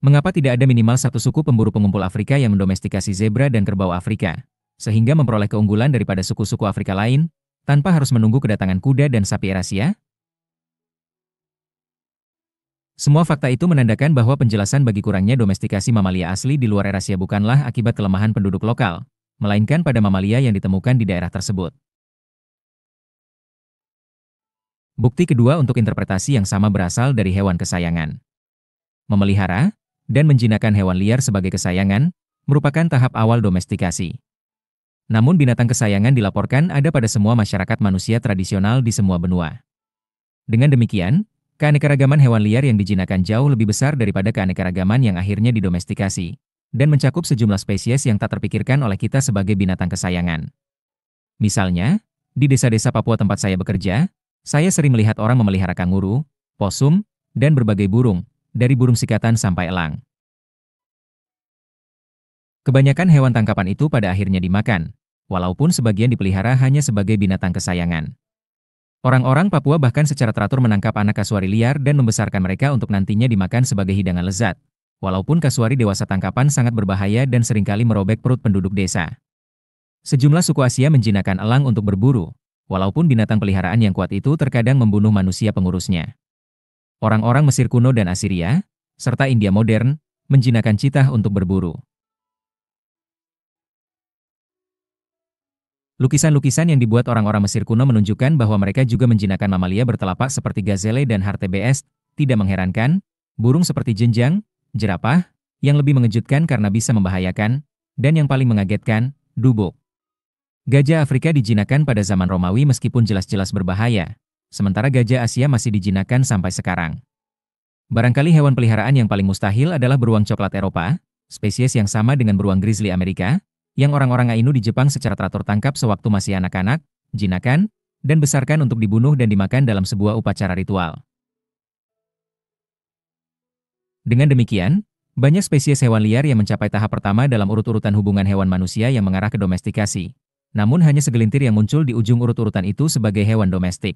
Speaker 3: Mengapa tidak ada minimal satu suku pemburu pengumpul Afrika yang mendomestikasi zebra dan kerbau Afrika, sehingga memperoleh keunggulan daripada suku-suku Afrika lain, tanpa harus menunggu kedatangan kuda dan sapi Eurasia? Semua fakta itu menandakan bahwa penjelasan bagi kurangnya domestikasi mamalia asli di luar Eurasia bukanlah akibat kelemahan penduduk lokal, melainkan pada mamalia yang ditemukan di daerah tersebut. Bukti kedua untuk interpretasi yang sama berasal dari hewan kesayangan. Memelihara dan menjinakkan hewan liar sebagai kesayangan merupakan tahap awal domestikasi. Namun binatang kesayangan dilaporkan ada pada semua masyarakat manusia tradisional di semua benua. Dengan demikian, keanekaragaman hewan liar yang dijinakkan jauh lebih besar daripada keanekaragaman yang akhirnya didomestikasi, dan mencakup sejumlah spesies yang tak terpikirkan oleh kita sebagai binatang kesayangan. Misalnya, di desa-desa Papua tempat saya bekerja, saya sering melihat orang memelihara kanguru, posum, dan berbagai burung, dari burung sikatan sampai elang. Kebanyakan hewan tangkapan itu pada akhirnya dimakan, walaupun sebagian dipelihara hanya sebagai binatang kesayangan. Orang-orang Papua bahkan secara teratur menangkap anak kasuari liar dan membesarkan mereka untuk nantinya dimakan sebagai hidangan lezat, walaupun kasuari dewasa tangkapan sangat berbahaya dan seringkali merobek perut penduduk desa. Sejumlah suku Asia menjinakkan elang untuk berburu, walaupun binatang peliharaan yang kuat itu terkadang membunuh manusia pengurusnya. Orang-orang Mesir kuno dan Assyria, serta India modern, menjinakkan citah untuk berburu. Lukisan-lukisan yang dibuat orang-orang Mesir kuno menunjukkan bahwa mereka juga menjinakkan mamalia bertelapak seperti gazelle dan hartebeest. Tidak mengherankan, burung seperti jenjang, jerapah, yang lebih mengejutkan karena bisa membahayakan, dan yang paling mengagetkan, dubuk. Gajah Afrika dijinakkan pada zaman Romawi meskipun jelas-jelas berbahaya, sementara gajah Asia masih dijinakkan sampai sekarang. Barangkali hewan peliharaan yang paling mustahil adalah beruang coklat Eropa, spesies yang sama dengan beruang grizzly Amerika, yang orang-orang Ainu di Jepang secara teratur tangkap sewaktu masih anak-anak, jinakan, dan besarkan untuk dibunuh dan dimakan dalam sebuah upacara ritual. Dengan demikian, banyak spesies hewan liar yang mencapai tahap pertama dalam urut-urutan hubungan hewan manusia yang mengarah ke domestikasi. Namun hanya segelintir yang muncul di ujung urut-urutan itu sebagai hewan domestik.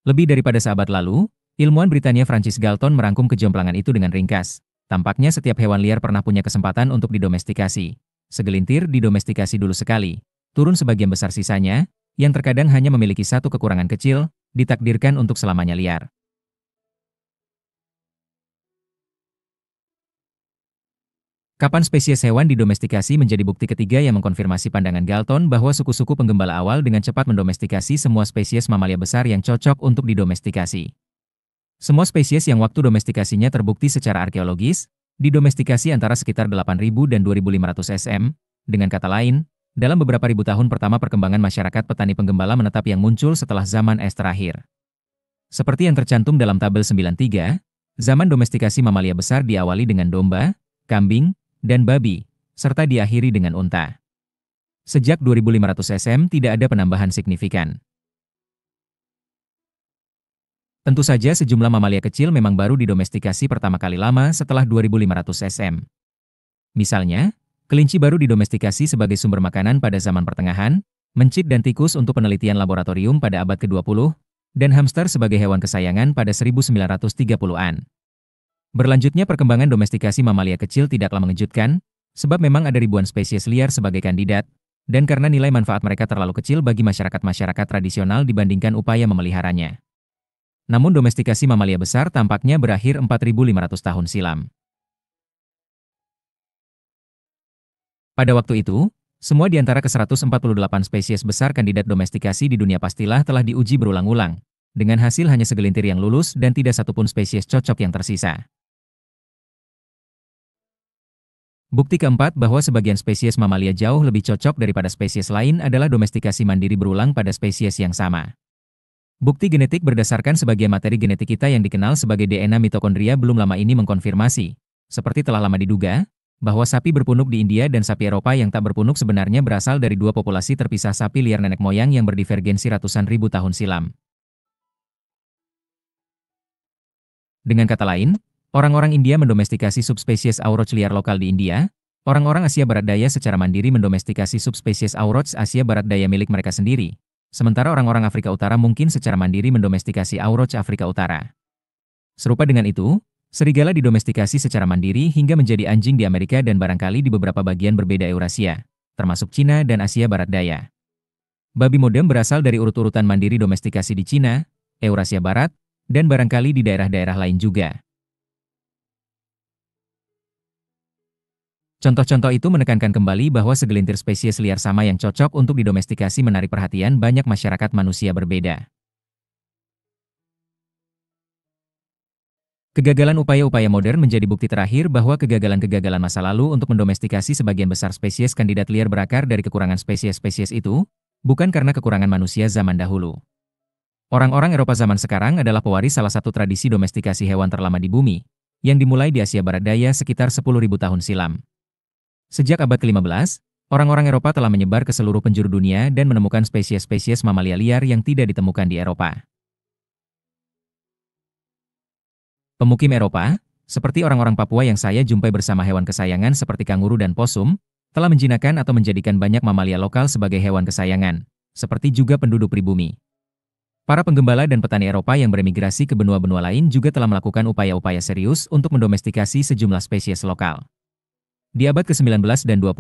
Speaker 3: Lebih daripada seabad lalu, ilmuwan Britania Francis Galton merangkum kejomplangan itu dengan ringkas. Tampaknya setiap hewan liar pernah punya kesempatan untuk didomestikasi. Segelintir didomestikasi dulu sekali, turun sebagian besar sisanya, yang terkadang hanya memiliki satu kekurangan kecil, ditakdirkan untuk selamanya liar. Kapan spesies hewan didomestikasi menjadi bukti ketiga yang mengkonfirmasi pandangan Galton bahwa suku-suku penggembala awal dengan cepat mendomestikasi semua spesies mamalia besar yang cocok untuk didomestikasi. Semua spesies yang waktu domestikasinya terbukti secara arkeologis, didomestikasi antara sekitar 8.000 dan 2.500 SM, dengan kata lain, dalam beberapa ribu tahun pertama perkembangan masyarakat petani penggembala menetap yang muncul setelah zaman es terakhir. Seperti yang tercantum dalam tabel 93, zaman domestikasi mamalia besar diawali dengan domba, kambing, dan babi, serta diakhiri dengan unta. Sejak 2.500 SM tidak ada penambahan signifikan. Tentu saja sejumlah mamalia kecil memang baru didomestikasi pertama kali lama setelah 2.500 SM. Misalnya, kelinci baru didomestikasi sebagai sumber makanan pada zaman pertengahan, mencit dan tikus untuk penelitian laboratorium pada abad ke-20, dan hamster sebagai hewan kesayangan pada 1930-an. Berlanjutnya perkembangan domestikasi mamalia kecil tidaklah mengejutkan, Sebab memang ada ribuan spesies liar sebagai kandidat, dan karena nilai manfaat mereka terlalu kecil bagi masyarakat-masyarakat tradisional dibandingkan upaya memeliharanya. Namun domestikasi mamalia besar tampaknya berakhir 4.500 tahun silam. Pada waktu itu, semua di antara ke-148 spesies besar kandidat domestikasi di dunia pastilah telah diuji berulang-ulang, dengan hasil hanya segelintir yang lulus dan tidak satupun spesies cocok yang tersisa. Bukti keempat bahwa sebagian spesies mamalia jauh lebih cocok daripada spesies lain adalah domestikasi mandiri berulang pada spesies yang sama. Bukti genetik berdasarkan sebagian materi genetik kita yang dikenal sebagai DNA mitokondria belum lama ini mengkonfirmasi, seperti telah lama diduga, bahwa sapi berpunuk di India dan sapi Eropa yang tak berpunuk sebenarnya berasal dari dua populasi terpisah sapi liar nenek moyang yang berdivergensi ratusan ribu tahun silam. Dengan kata lain, orang-orang India mendomestikasi subspesies Auroch liar lokal di India, orang-orang Asia Barat Daya secara mandiri mendomestikasi subspesies Auroch Asia Barat Daya milik mereka sendiri, sementara orang-orang Afrika Utara mungkin secara mandiri mendomestikasi Auroch Afrika Utara. Serupa dengan itu, serigala didomestikasi secara mandiri hingga menjadi anjing di Amerika dan barangkali di beberapa bagian berbeda Eurasia, termasuk Cina dan Asia Barat Daya. Babi modem berasal dari urut-urutan mandiri domestikasi di Cina, Eurasia Barat, dan barangkali di daerah-daerah lain juga. Contoh-contoh itu menekankan kembali bahwa segelintir spesies liar sama yang cocok untuk didomestikasi menarik perhatian banyak masyarakat manusia berbeda. Kegagalan upaya-upaya modern menjadi bukti terakhir bahwa kegagalan-kegagalan masa lalu untuk mendomestikasi sebagian besar spesies kandidat liar berakar dari kekurangan spesies-spesies itu, bukan karena kekurangan manusia zaman dahulu. Orang-orang Eropa zaman sekarang adalah pewaris salah satu tradisi domestikasi hewan terlama di bumi, yang dimulai di Asia Barat Daya sekitar 10.000 tahun silam. Sejak abad ke-15, orang-orang Eropa telah menyebar ke seluruh penjuru dunia dan menemukan spesies-spesies mamalia liar yang tidak ditemukan di Eropa. Pemukim Eropa, seperti orang-orang Papua yang saya jumpai bersama hewan kesayangan seperti kanguru dan posum, telah menjinakkan atau menjadikan banyak mamalia lokal sebagai hewan kesayangan, seperti juga penduduk pribumi. Para penggembala dan petani Eropa yang beremigrasi ke benua-benua lain juga telah melakukan upaya-upaya serius untuk mendomestikasi sejumlah spesies lokal. Di abad ke-19 dan 20,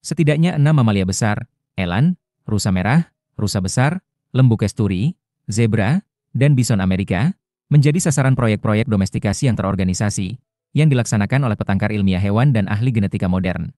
Speaker 3: setidaknya 6 mamalia besar, eland, rusa merah, rusa besar, lembu kesturi, zebra, dan bison Amerika, menjadi sasaran proyek-proyek domestikasi yang terorganisasi, yang dilaksanakan oleh petangkar ilmiah hewan dan ahli genetika modern.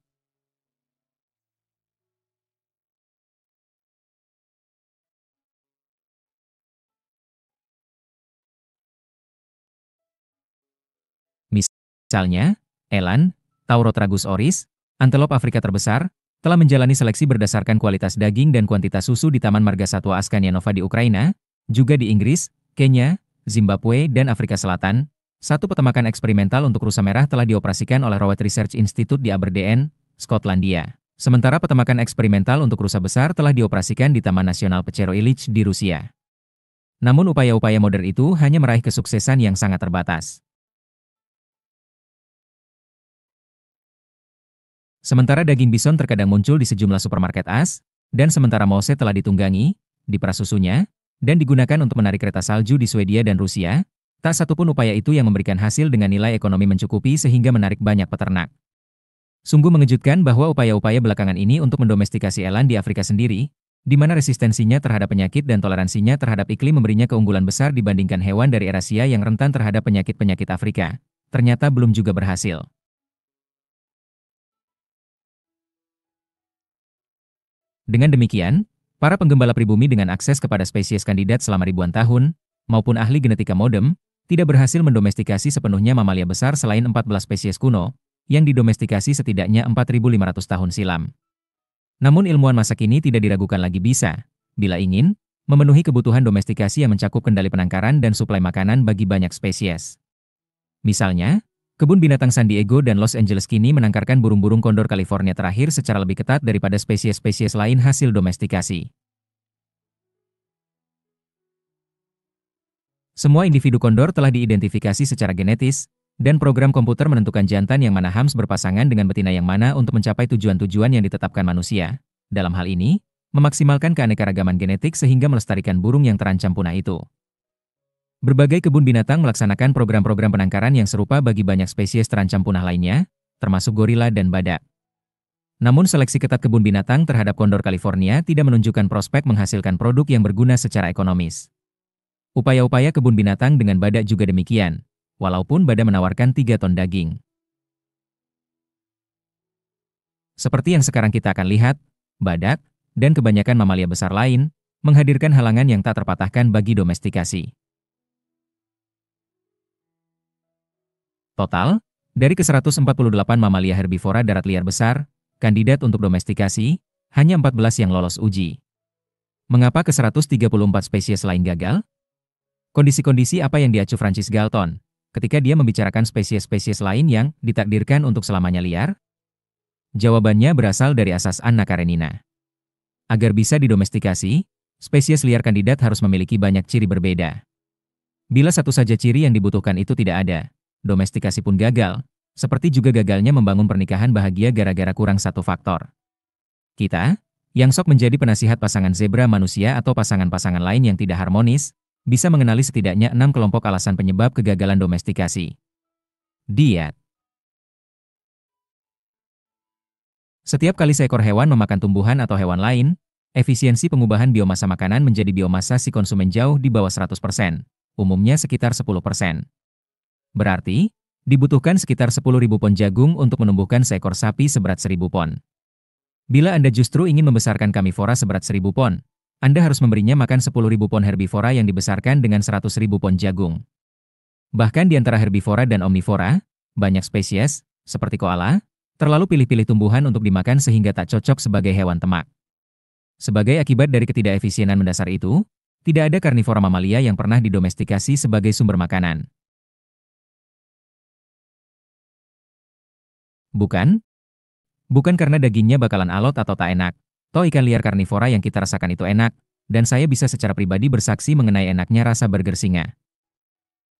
Speaker 3: Misalnya, eland, Taurotragus oryx, antelop Afrika terbesar, telah menjalani seleksi berdasarkan kualitas daging dan kuantitas susu di Taman Marga Satwa Askania Nova di Ukraina, juga di Inggris, Kenya, Zimbabwe, dan Afrika Selatan. Satu petemakan eksperimental untuk rusa merah telah dioperasikan oleh Rowett Research Institute di Aberdeen, Skotlandia. Sementara petemakan eksperimental untuk rusa besar telah dioperasikan di Taman Nasional Pechero Ilich di Rusia. Namun upaya-upaya modern itu hanya meraih kesuksesan yang sangat terbatas. Sementara daging bison terkadang muncul di sejumlah supermarket as, dan sementara mose telah ditunggangi, diperas susunya, dan digunakan untuk menarik kereta salju di Swedia dan Rusia, tak satupun upaya itu yang memberikan hasil dengan nilai ekonomi mencukupi sehingga menarik banyak peternak. Sungguh mengejutkan bahwa upaya-upaya belakangan ini untuk mendomestikasi eland di Afrika sendiri, di mana resistensinya terhadap penyakit dan toleransinya terhadap iklim memberinya keunggulan besar dibandingkan hewan dari Eurasia yang rentan terhadap penyakit-penyakit Afrika, ternyata belum juga berhasil. Dengan demikian, para penggembala pribumi dengan akses kepada spesies kandidat selama ribuan tahun, maupun ahli genetika modern, tidak berhasil mendomestikasi sepenuhnya mamalia besar selain 14 spesies kuno, yang didomestikasi setidaknya 4.500 tahun silam. Namun ilmuwan masa kini tidak diragukan lagi bisa, bila ingin, memenuhi kebutuhan domestikasi yang mencakup kendali penangkaran dan suplai makanan bagi banyak spesies. Misalnya, kebun binatang San Diego dan Los Angeles kini menangkarkan burung-burung kondor California terakhir secara lebih ketat daripada spesies-spesies lain hasil domestikasi. Semua individu kondor telah diidentifikasi secara genetis, dan program komputer menentukan jantan yang mana harus berpasangan dengan betina yang mana untuk mencapai tujuan-tujuan yang ditetapkan manusia. Dalam hal ini, memaksimalkan keanekaragaman genetik sehingga melestarikan burung yang terancam punah itu. Berbagai kebun binatang melaksanakan program-program penangkaran yang serupa bagi banyak spesies terancam punah lainnya, termasuk gorila dan badak. Namun seleksi ketat kebun binatang terhadap kondor California tidak menunjukkan prospek menghasilkan produk yang berguna secara ekonomis. Upaya-upaya kebun binatang dengan badak juga demikian, walaupun badak menawarkan 3 ton daging. Seperti yang sekarang kita akan lihat, badak, dan kebanyakan mamalia besar lain, menghadirkan halangan yang tak terpatahkan bagi domestikasi. Total, dari ke-148 mamalia herbivora darat liar besar, kandidat untuk domestikasi, hanya 14 yang lolos uji. Mengapa ke-134 spesies lain gagal? Kondisi-kondisi apa yang diacu Francis Galton ketika dia membicarakan spesies-spesies lain yang ditakdirkan untuk selamanya liar? Jawabannya berasal dari asas Anna Karenina. Agar bisa didomestikasi, spesies liar kandidat harus memiliki banyak ciri berbeda. Bila satu saja ciri yang dibutuhkan itu tidak ada, domestikasi pun gagal, seperti juga gagalnya membangun pernikahan bahagia gara-gara kurang satu faktor. Kita, yang sok menjadi penasihat pasangan zebra manusia atau pasangan-pasangan lain yang tidak harmonis, bisa mengenali setidaknya 6 kelompok alasan penyebab kegagalan domestikasi. Diet. Setiap kali seekor hewan memakan tumbuhan atau hewan lain, efisiensi pengubahan biomasa makanan menjadi biomasa si konsumen jauh di bawah 100%, umumnya sekitar 10%. Berarti, dibutuhkan sekitar 10.000 pon jagung untuk menumbuhkan seekor sapi seberat 1.000 pon. Bila Anda justru ingin membesarkan karnivora seberat 1.000 pon, Anda harus memberinya makan 10.000 pon herbivora yang dibesarkan dengan 100.000 pon jagung. Bahkan di antara herbivora dan omnivora, banyak spesies, seperti koala, terlalu pilih-pilih tumbuhan untuk dimakan sehingga tak cocok sebagai hewan ternak. Sebagai akibat dari ketidakefisienan mendasar itu, tidak ada karnivora mamalia yang pernah didomestikasi sebagai sumber makanan. Bukan karena dagingnya bakalan alot atau tak enak, toh ikan liar karnivora yang kita rasakan itu enak, dan saya bisa secara pribadi bersaksi mengenai enaknya rasa burger singa.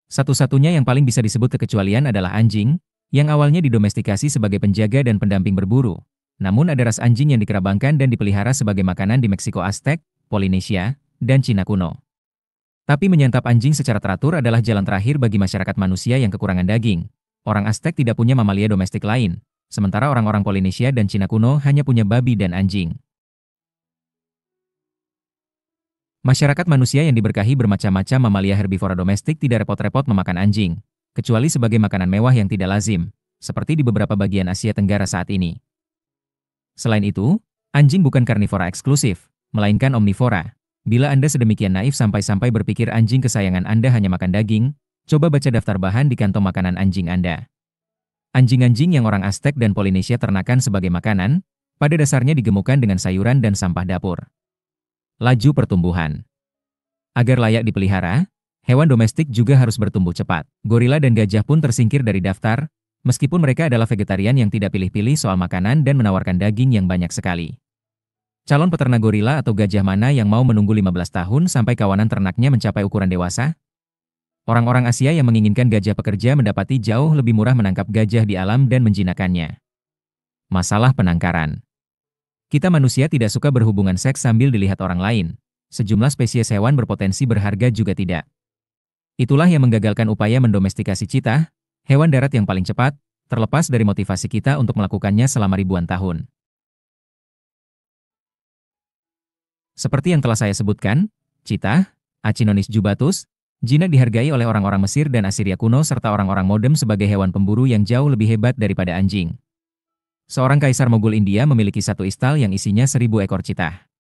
Speaker 3: Satu-satunya yang paling bisa disebut kekecualian adalah anjing, yang awalnya didomestikasi sebagai penjaga dan pendamping berburu. Namun ada ras anjing yang dikerabangkan dan dipelihara sebagai makanan di Meksiko Aztec, Polinesia, dan Cina kuno. Tapi menyantap anjing secara teratur adalah jalan terakhir bagi masyarakat manusia yang kekurangan daging. Orang Aztec tidak punya mamalia domestik lain, sementara orang-orang Polinesia dan Cina kuno hanya punya babi dan anjing. Masyarakat manusia yang diberkahi bermacam-macam mamalia herbivora domestik tidak repot-repot memakan anjing, kecuali sebagai makanan mewah yang tidak lazim, seperti di beberapa bagian Asia Tenggara saat ini. Selain itu, anjing bukan karnivora eksklusif, melainkan omnivora. Bila Anda sedemikian naif sampai-sampai berpikir anjing kesayangan Anda hanya makan daging, coba baca daftar bahan di kantong makanan anjing Anda. Anjing-anjing yang orang Aztec dan Polinesia ternakan sebagai makanan, pada dasarnya digemukkan dengan sayuran dan sampah dapur. Laju pertumbuhan. Agar layak dipelihara, hewan domestik juga harus bertumbuh cepat. Gorila dan gajah pun tersingkir dari daftar, meskipun mereka adalah vegetarian yang tidak pilih-pilih soal makanan dan menawarkan daging yang banyak sekali. Calon peternak gorila atau gajah mana yang mau menunggu 15 tahun sampai kawanan ternaknya mencapai ukuran dewasa? Orang-orang Asia yang menginginkan gajah pekerja mendapati jauh lebih murah menangkap gajah di alam dan menjinakkannya. Masalah penangkaran. Kita manusia tidak suka berhubungan seks sambil dilihat orang lain. Sejumlah spesies hewan berpotensi berharga juga tidak. Itulah yang menggagalkan upaya mendomestikasi cheetah, hewan darat yang paling cepat, terlepas dari motivasi kita untuk melakukannya selama ribuan tahun. Seperti yang telah saya sebutkan, cheetah, Acinonis jubatus, jinak dihargai oleh orang-orang Mesir dan Assyria kuno serta orang-orang modern sebagai hewan pemburu yang jauh lebih hebat daripada anjing. Seorang kaisar Mogul India memiliki satu istal yang isinya 1.000 ekor cheetah.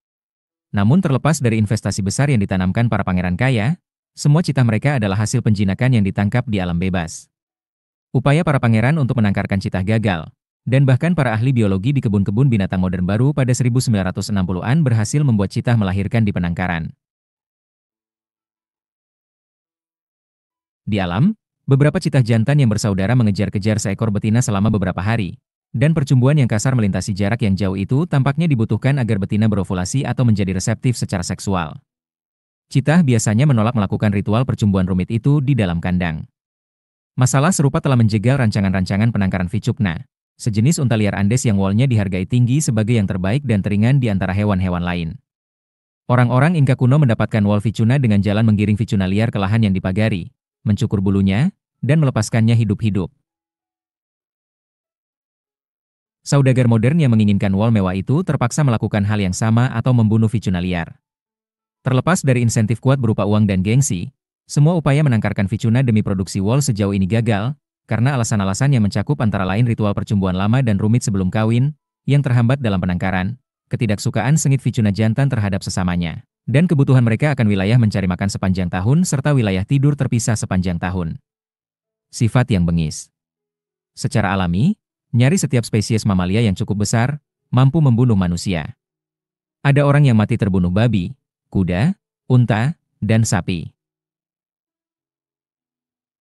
Speaker 3: Namun terlepas dari investasi besar yang ditanamkan para pangeran kaya, semua cheetah mereka adalah hasil penjinakan yang ditangkap di alam bebas. Upaya para pangeran untuk menangkarkan cheetah gagal, dan bahkan para ahli biologi di kebun-kebun binatang modern baru pada 1960-an berhasil membuat cheetah melahirkan di penangkaran. Di alam, beberapa cheetah jantan yang bersaudara mengejar-kejar seekor betina selama beberapa hari. Dan percumbuan yang kasar melintasi jarak yang jauh itu tampaknya dibutuhkan agar betina berovulasi atau menjadi reseptif secara seksual. Cheetah biasanya menolak melakukan ritual percumbuan rumit itu di dalam kandang. Masalah serupa telah menjegal rancangan-rancangan penangkaran Vichupna, sejenis unta liar Andes yang wolnya dihargai tinggi sebagai yang terbaik dan teringan di antara hewan-hewan lain. Orang-orang Inka kuno mendapatkan wol Vichuna dengan jalan menggiring Vichuna liar ke lahan yang dipagari, mencukur bulunya, dan melepaskannya hidup-hidup. Saudagar modern yang menginginkan wol mewah itu terpaksa melakukan hal yang sama atau membunuh vicuna liar. Terlepas dari insentif kuat berupa uang dan gengsi, semua upaya menangkarkan vicuna demi produksi wol sejauh ini gagal, karena alasan-alasan yang mencakup antara lain ritual percumbuan lama dan rumit sebelum kawin, yang terhambat dalam penangkaran, ketidaksukaan sengit vicuna jantan terhadap sesamanya, dan kebutuhan mereka akan wilayah mencari makan sepanjang tahun serta wilayah tidur terpisah sepanjang tahun. Sifat yang bengis. Secara alami, nyaris setiap spesies mamalia yang cukup besar, mampu membunuh manusia. Ada orang yang mati terbunuh babi, kuda, unta, dan sapi.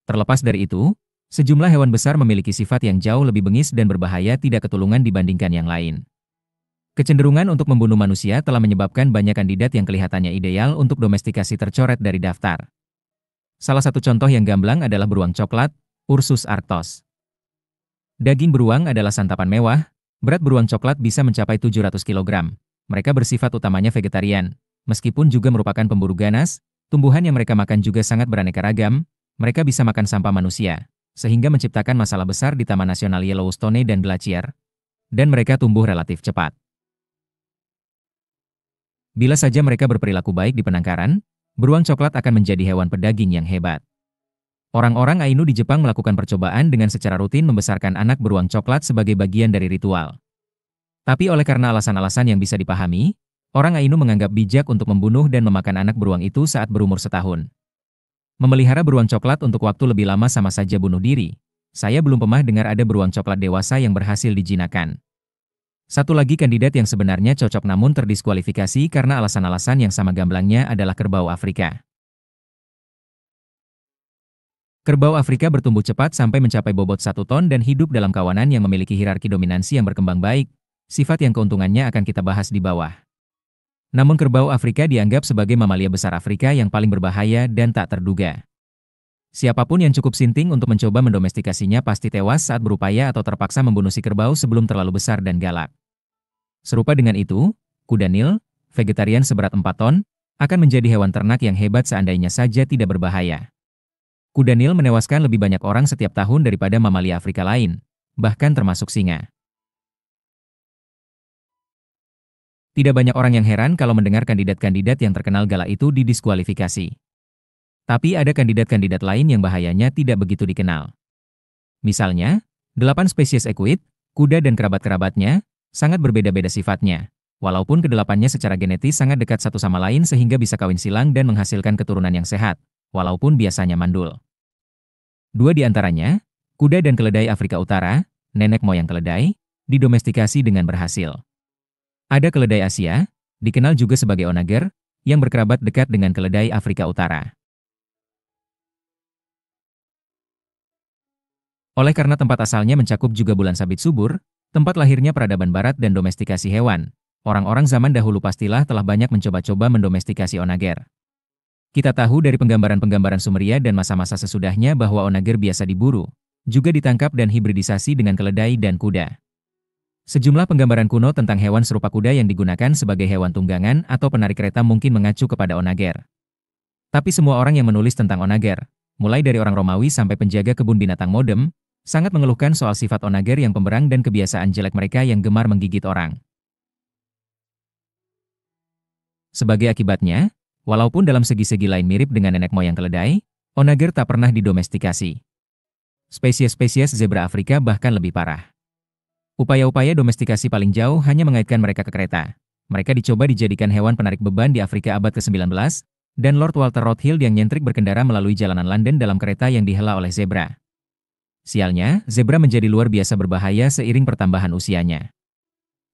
Speaker 3: Terlepas dari itu, sejumlah hewan besar memiliki sifat yang jauh lebih bengis dan berbahaya tidak ketulungan dibandingkan yang lain. Kecenderungan untuk membunuh manusia telah menyebabkan banyak kandidat yang kelihatannya ideal untuk domestikasi tercoret dari daftar. Salah satu contoh yang gamblang adalah beruang coklat, Ursus arctos. Daging beruang adalah santapan mewah, berat beruang coklat bisa mencapai 700 kg. Mereka bersifat utamanya vegetarian. Meskipun juga merupakan pemburu ganas, tumbuhan yang mereka makan juga sangat beraneka ragam, mereka bisa makan sampah manusia, sehingga menciptakan masalah besar di Taman Nasional Yellowstone dan Glacier. Dan mereka tumbuh relatif cepat. Bila saja mereka berperilaku baik di penangkaran, beruang coklat akan menjadi hewan pedaging yang hebat. Orang-orang Ainu di Jepang melakukan percobaan dengan secara rutin membesarkan anak beruang coklat sebagai bagian dari ritual. Tapi oleh karena alasan-alasan yang bisa dipahami, orang Ainu menganggap bijak untuk membunuh dan memakan anak beruang itu saat berumur setahun. Memelihara beruang coklat untuk waktu lebih lama sama saja bunuh diri. Saya belum pernah dengar ada beruang coklat dewasa yang berhasil dijinakkan. Satu lagi kandidat yang sebenarnya cocok namun terdiskualifikasi karena alasan-alasan yang sama gamblangnya adalah kerbau Afrika. Kerbau Afrika bertumbuh cepat sampai mencapai bobot 1 ton dan hidup dalam kawanan yang memiliki hierarki dominansi yang berkembang baik, sifat yang keuntungannya akan kita bahas di bawah. Namun kerbau Afrika dianggap sebagai mamalia besar Afrika yang paling berbahaya dan tak terduga. Siapapun yang cukup sinting untuk mencoba mendomestikasinya pasti tewas saat berupaya atau terpaksa membunuh si kerbau sebelum terlalu besar dan galak. Serupa dengan itu, kuda Nil, vegetarian seberat 4 ton, akan menjadi hewan ternak yang hebat seandainya saja tidak berbahaya. Kuda Nil menewaskan lebih banyak orang setiap tahun daripada mamalia Afrika lain, bahkan termasuk singa. Tidak banyak orang yang heran kalau mendengar kandidat-kandidat yang terkenal galak itu didiskualifikasi. Tapi ada kandidat-kandidat lain yang bahayanya tidak begitu dikenal. Misalnya, 8 spesies equid, kuda dan kerabat-kerabatnya, sangat berbeda-beda sifatnya. Walaupun kedelapannya secara genetis sangat dekat satu sama lain sehingga bisa kawin silang dan menghasilkan keturunan yang sehat, walaupun biasanya mandul. 2 di antaranya, kuda dan keledai Afrika Utara, nenek moyang keledai, didomestikasi dengan berhasil. Ada keledai Asia, dikenal juga sebagai onager, yang berkerabat dekat dengan keledai Afrika Utara. Oleh karena tempat asalnya mencakup juga bulan sabit subur, tempat lahirnya peradaban barat dan domestikasi hewan, orang-orang zaman dahulu pastilah telah banyak mencoba-coba mendomestikasi onager. Kita tahu dari penggambaran-penggambaran Sumeria dan masa-masa sesudahnya bahwa onager biasa diburu, juga ditangkap dan hibridisasi dengan keledai dan kuda. Sejumlah penggambaran kuno tentang hewan serupa kuda yang digunakan sebagai hewan tunggangan atau penarik kereta mungkin mengacu kepada onager. Tapi semua orang yang menulis tentang onager, mulai dari orang Romawi sampai penjaga kebun binatang modem, sangat mengeluhkan soal sifat onager yang pemberang dan kebiasaan jelek mereka yang gemar menggigit orang. Sebagai akibatnya, walaupun dalam segi-segi lain mirip dengan nenek moyang keledai, onager tak pernah didomestikasi. Spesies-spesies zebra Afrika bahkan lebih parah. Upaya-upaya domestikasi paling jauh hanya mengaitkan mereka ke kereta. Mereka dicoba dijadikan hewan penarik beban di Afrika abad ke-19, dan Lord Walter Rothschild yang nyentrik berkendara melalui jalanan London dalam kereta yang dihela oleh zebra. Sialnya, zebra menjadi luar biasa berbahaya seiring pertambahan usianya.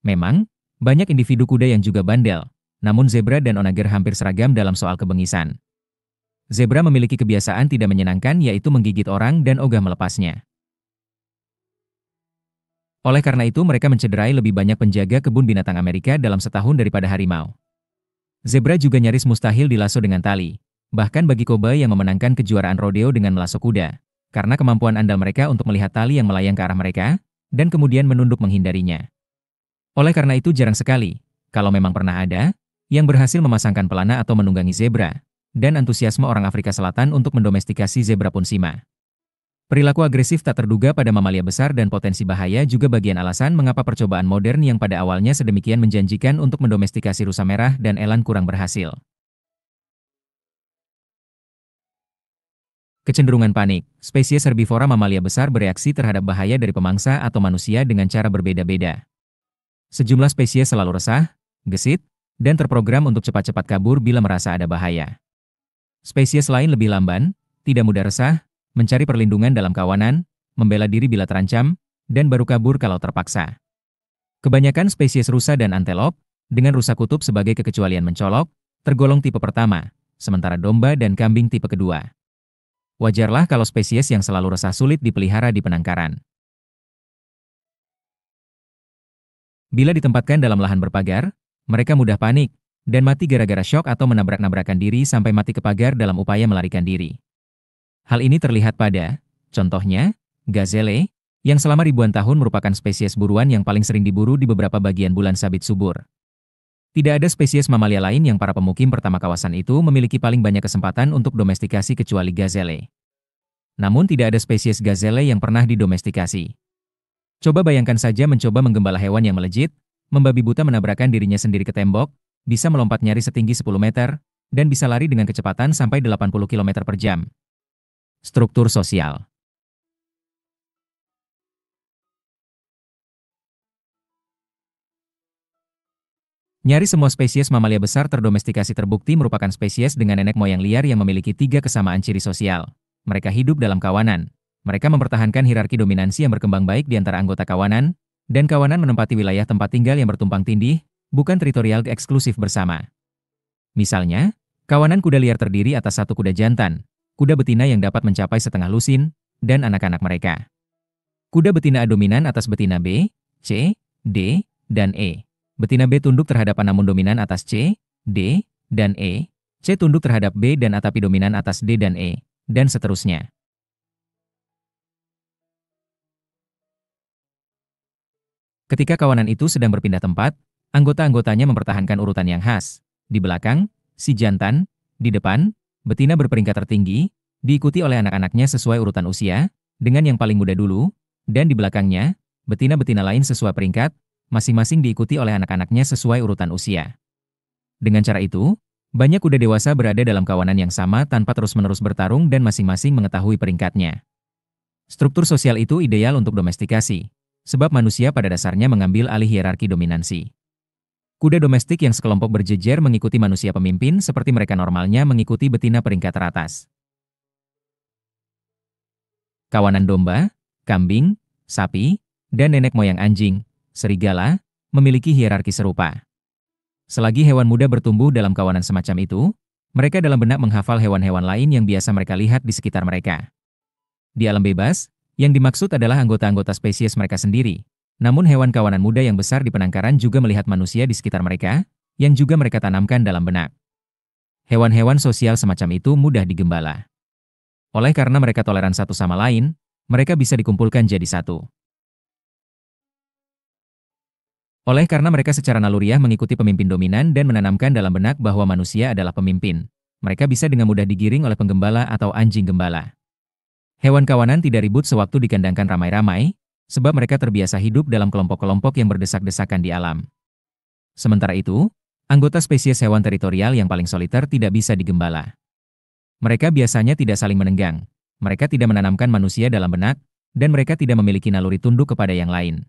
Speaker 3: Memang, banyak individu kuda yang juga bandel, namun zebra dan onager hampir seragam dalam soal kebengisan. Zebra memiliki kebiasaan tidak menyenangkan yaitu menggigit orang dan ogah melepasnya. Oleh karena itu mereka mencederai lebih banyak penjaga kebun binatang Amerika dalam setahun daripada harimau. Zebra juga nyaris mustahil dilasso dengan tali, bahkan bagi koboi yang memenangkan kejuaraan rodeo dengan melasso kuda, karena kemampuan andal mereka untuk melihat tali yang melayang ke arah mereka, dan kemudian menunduk menghindarinya. Oleh karena itu jarang sekali, kalau memang pernah ada, yang berhasil memasangkan pelana atau menunggangi zebra, dan antusiasme orang Afrika Selatan untuk mendomestikasi zebra pun sima. Perilaku agresif tak terduga pada mamalia besar dan potensi bahaya juga bagian alasan mengapa percobaan modern yang pada awalnya sedemikian menjanjikan untuk mendomestikasi rusa merah dan eland kurang berhasil. Kecenderungan panik. Spesies herbivora mamalia besar bereaksi terhadap bahaya dari pemangsa atau manusia dengan cara berbeda-beda. Sejumlah spesies selalu resah, gesit, dan terprogram untuk cepat-cepat kabur bila merasa ada bahaya. Spesies lain lebih lamban, tidak mudah resah, mencari perlindungan dalam kawanan, membela diri bila terancam, dan baru kabur kalau terpaksa. Kebanyakan spesies rusa dan antelop, dengan rusa kutub sebagai kekecualian mencolok, tergolong tipe pertama, sementara domba dan kambing tipe kedua. Wajarlah kalau spesies yang selalu resah sulit dipelihara di penangkaran. Bila ditempatkan dalam lahan berpagar, mereka mudah panik, dan mati gara-gara syok atau menabrak-nabrakan diri sampai mati ke pagar dalam upaya melarikan diri. Hal ini terlihat pada, contohnya, gazelle, yang selama ribuan tahun merupakan spesies buruan yang paling sering diburu di beberapa bagian bulan sabit subur. Tidak ada spesies mamalia lain yang para pemukim pertama kawasan itu memiliki paling banyak kesempatan untuk domestikasi kecuali gazelle. Namun tidak ada spesies gazelle yang pernah didomestikasi. Coba bayangkan saja mencoba menggembala hewan yang melejit, membabi buta menabrakkan dirinya sendiri ke tembok, bisa melompat nyaris setinggi 10 meter, dan bisa lari dengan kecepatan sampai 80 km per jam. Struktur sosial. Nyaris semua spesies mamalia besar terdomestikasi terbukti merupakan spesies dengan nenek moyang liar yang memiliki 3 kesamaan ciri sosial. Mereka hidup dalam kawanan. Mereka mempertahankan hierarki dominansi yang berkembang baik di antara anggota kawanan, dan kawanan menempati wilayah tempat tinggal yang bertumpang tindih, bukan teritorial eksklusif bersama. Misalnya, kawanan kuda liar terdiri atas satu kuda jantan, kuda betina yang dapat mencapai setengah lusin, dan anak-anak mereka. Kuda betina A dominan atas betina B, C, D, dan E. Betina B tunduk terhadap A namun dominan atas C, D, dan E. C tunduk terhadap B dan A tapi dominan atas D dan E, dan seterusnya. Ketika kawanan itu sedang berpindah tempat, anggota-anggotanya mempertahankan urutan yang khas. Di belakang, si jantan, di depan, betina berperingkat tertinggi, diikuti oleh anak-anaknya sesuai urutan usia, dengan yang paling muda dulu, dan di belakangnya, betina-betina lain sesuai peringkat, masing-masing diikuti oleh anak-anaknya sesuai urutan usia. Dengan cara itu, banyak kuda dewasa berada dalam kawanan yang sama tanpa terus-menerus bertarung dan masing-masing mengetahui peringkatnya. Struktur sosial itu ideal untuk domestikasi, sebab manusia pada dasarnya mengambil alih hierarki dominansi. Kuda domestik yang sekelompok berjejer mengikuti manusia pemimpin seperti mereka normalnya mengikuti betina peringkat teratas. Kawanan domba, kambing, sapi, dan nenek moyang anjing, serigala, memiliki hierarki serupa. Selagi hewan muda bertumbuh dalam kawanan semacam itu, mereka dalam benak menghafal hewan-hewan lain yang biasa mereka lihat di sekitar mereka. Di alam bebas, yang dimaksud adalah anggota-anggota spesies mereka sendiri. Namun hewan kawanan muda yang besar di penangkaran juga melihat manusia di sekitar mereka, yang juga mereka tanamkan dalam benak. Hewan-hewan sosial semacam itu mudah digembala. Oleh karena mereka toleran satu sama lain, mereka bisa dikumpulkan jadi satu. Oleh karena mereka secara naluriah mengikuti pemimpin dominan dan menanamkan dalam benak bahwa manusia adalah pemimpin, mereka bisa dengan mudah digiring oleh penggembala atau anjing gembala. Hewan kawanan tidak ribut sewaktu dikandangkan ramai-ramai, sebab mereka terbiasa hidup dalam kelompok-kelompok yang berdesak-desakan di alam. Sementara itu, anggota spesies hewan teritorial yang paling soliter tidak bisa digembala. Mereka biasanya tidak saling menenggang, mereka tidak menanamkan manusia dalam benak, dan mereka tidak memiliki naluri tunduk kepada yang lain.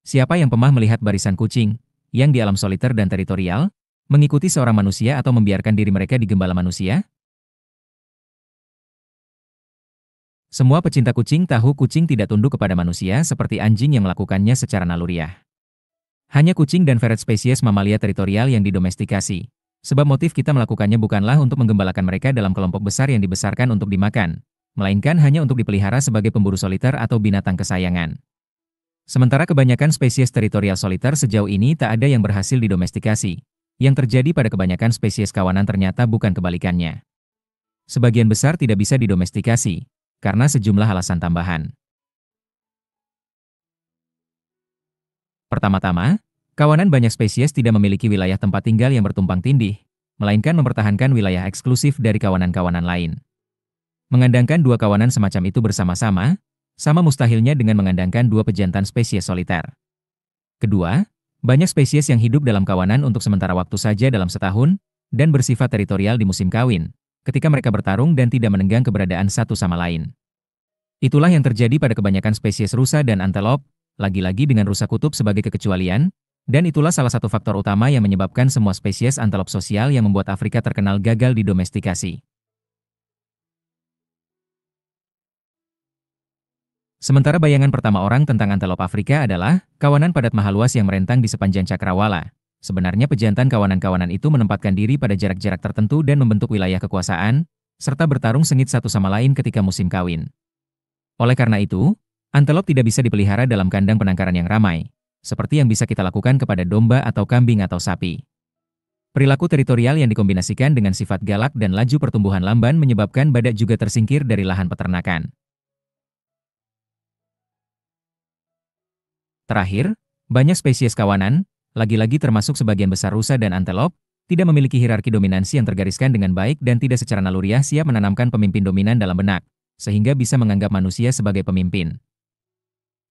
Speaker 3: Siapa yang pernah melihat barisan kucing, yang di alam soliter dan teritorial, mengikuti seorang manusia atau membiarkan diri mereka digembala manusia? Semua pecinta kucing tahu kucing tidak tunduk kepada manusia seperti anjing yang melakukannya secara naluriah. Hanya kucing dan ferret spesies mamalia teritorial yang didomestikasi, sebab motif kita melakukannya bukanlah untuk menggembalakan mereka dalam kelompok besar yang dibesarkan untuk dimakan, melainkan hanya untuk dipelihara sebagai pemburu soliter atau binatang kesayangan. Sementara kebanyakan spesies teritorial soliter sejauh ini tak ada yang berhasil didomestikasi. Yang terjadi pada kebanyakan spesies kawanan ternyata bukan kebalikannya. Sebagian besar tidak bisa didomestikasi, karena sejumlah alasan tambahan. Pertama-tama, kawanan banyak spesies tidak memiliki wilayah tempat tinggal yang bertumpang tindih, melainkan mempertahankan wilayah eksklusif dari kawanan-kawanan lain. Mengandangkan dua kawanan semacam itu bersama-sama, sama mustahilnya dengan mengandangkan dua pejantan spesies soliter. Kedua, banyak spesies yang hidup dalam kawanan untuk sementara waktu saja dalam setahun, dan bersifat teritorial di musim kawin, ketika mereka bertarung dan tidak menenggang keberadaan satu sama lain. Itulah yang terjadi pada kebanyakan spesies rusa dan antelop, lagi-lagi dengan rusa kutub sebagai kekecualian, dan itulah salah satu faktor utama yang menyebabkan semua spesies antelop sosial yang membuat Afrika terkenal gagal didomestikasi. Sementara bayangan pertama orang tentang antelop Afrika adalah kawanan padat mahaluas yang merentang di sepanjang cakrawala. Sebenarnya pejantan kawanan-kawanan itu menempatkan diri pada jarak-jarak tertentu dan membentuk wilayah kekuasaan, serta bertarung sengit satu sama lain ketika musim kawin. Oleh karena itu, antelop tidak bisa dipelihara dalam kandang penangkaran yang ramai, seperti yang bisa kita lakukan kepada domba atau kambing atau sapi. Perilaku teritorial yang dikombinasikan dengan sifat galak dan laju pertumbuhan lamban menyebabkan badak juga tersingkir dari lahan peternakan. Terakhir, banyak spesies kawanan, lagi-lagi termasuk sebagian besar rusa dan antelop, tidak memiliki hierarki dominansi yang tergariskan dengan baik dan tidak secara naluriah siap menanamkan pemimpin dominan dalam benak, sehingga bisa menganggap manusia sebagai pemimpin.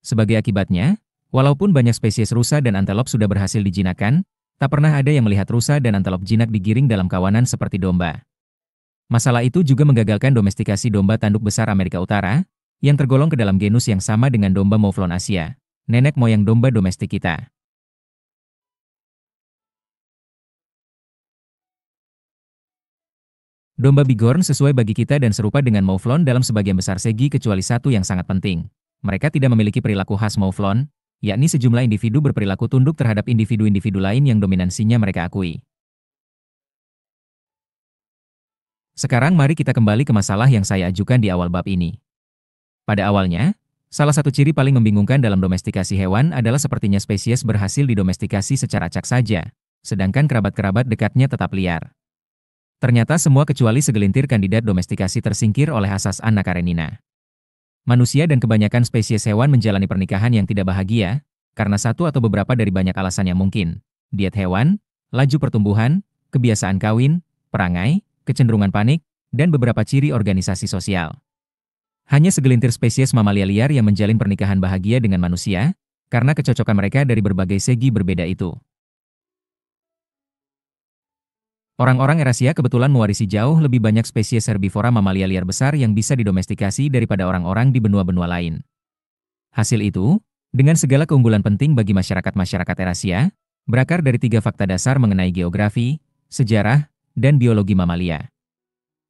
Speaker 3: Sebagai akibatnya, walaupun banyak spesies rusa dan antelop sudah berhasil dijinakkan, tak pernah ada yang melihat rusa dan antelop jinak digiring dalam kawanan seperti domba. Masalah itu juga menggagalkan domestikasi domba tanduk besar Amerika Utara, yang tergolong ke dalam genus yang sama dengan domba mouflon Asia, nenek moyang domba domestik kita. Domba bighorn sesuai bagi kita dan serupa dengan mouflon dalam sebagian besar segi kecuali satu yang sangat penting. Mereka tidak memiliki perilaku khas mouflon, yakni sejumlah individu berperilaku tunduk terhadap individu-individu lain yang dominansinya mereka akui. Sekarang mari kita kembali ke masalah yang saya ajukan di awal bab ini. Pada awalnya, salah satu ciri paling membingungkan dalam domestikasi hewan adalah sepertinya spesies berhasil didomestikasi secara acak saja, sedangkan kerabat-kerabat dekatnya tetap liar. Ternyata semua kecuali segelintir kandidat domestikasi tersingkir oleh asas Anna Karenina. Manusia dan kebanyakan spesies hewan menjalani pernikahan yang tidak bahagia, karena satu atau beberapa dari banyak alasan yang mungkin. Diet hewan, laju pertumbuhan, kebiasaan kawin, perangai, kecenderungan panik, dan beberapa ciri organisasi sosial. Hanya segelintir spesies mamalia liar yang menjalin pernikahan bahagia dengan manusia, karena kecocokan mereka dari berbagai segi berbeda itu. Orang-orang Eurasia kebetulan mewarisi jauh lebih banyak spesies herbivora mamalia liar besar yang bisa didomestikasi daripada orang-orang di benua-benua lain. Hasil itu, dengan segala keunggulan penting bagi masyarakat-masyarakat Eurasia, berakar dari 3 fakta dasar mengenai geografi, sejarah, dan biologi mamalia.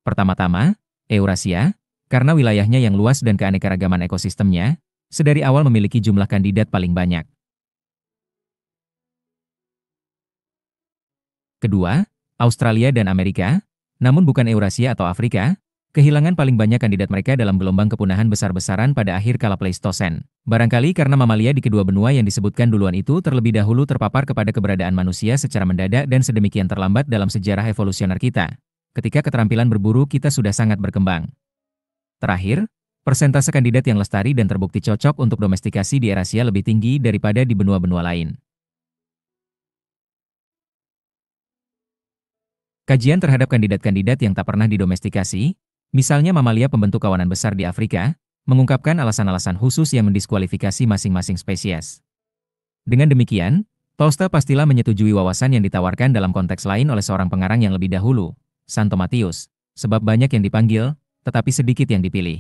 Speaker 3: Pertama-tama, Eurasia, karena wilayahnya yang luas dan keanekaragaman ekosistemnya, sedari awal memiliki jumlah kandidat paling banyak. Kedua, Australia dan Amerika, namun bukan Eurasia atau Afrika, kehilangan paling banyak kandidat mereka dalam gelombang kepunahan besar-besaran pada akhir kala Pleistosen. Barangkali karena mamalia di kedua benua yang disebutkan duluan itu terlebih dahulu terpapar kepada keberadaan manusia secara mendadak dan sedemikian terlambat dalam sejarah evolusioner kita, ketika keterampilan berburu kita sudah sangat berkembang. Terakhir, persentase kandidat yang lestari dan terbukti cocok untuk domestikasi di Eurasia lebih tinggi daripada di benua-benua lain. Kajian terhadap kandidat-kandidat yang tak pernah didomestikasi, misalnya mamalia pembentuk kawanan besar di Afrika, mengungkapkan alasan-alasan khusus yang mendiskualifikasi masing-masing spesies. Dengan demikian, Tosta pastilah menyetujui wawasan yang ditawarkan dalam konteks lain oleh seorang pengarang yang lebih dahulu, Santo Matius, sebab banyak yang dipanggil, tetapi sedikit yang dipilih.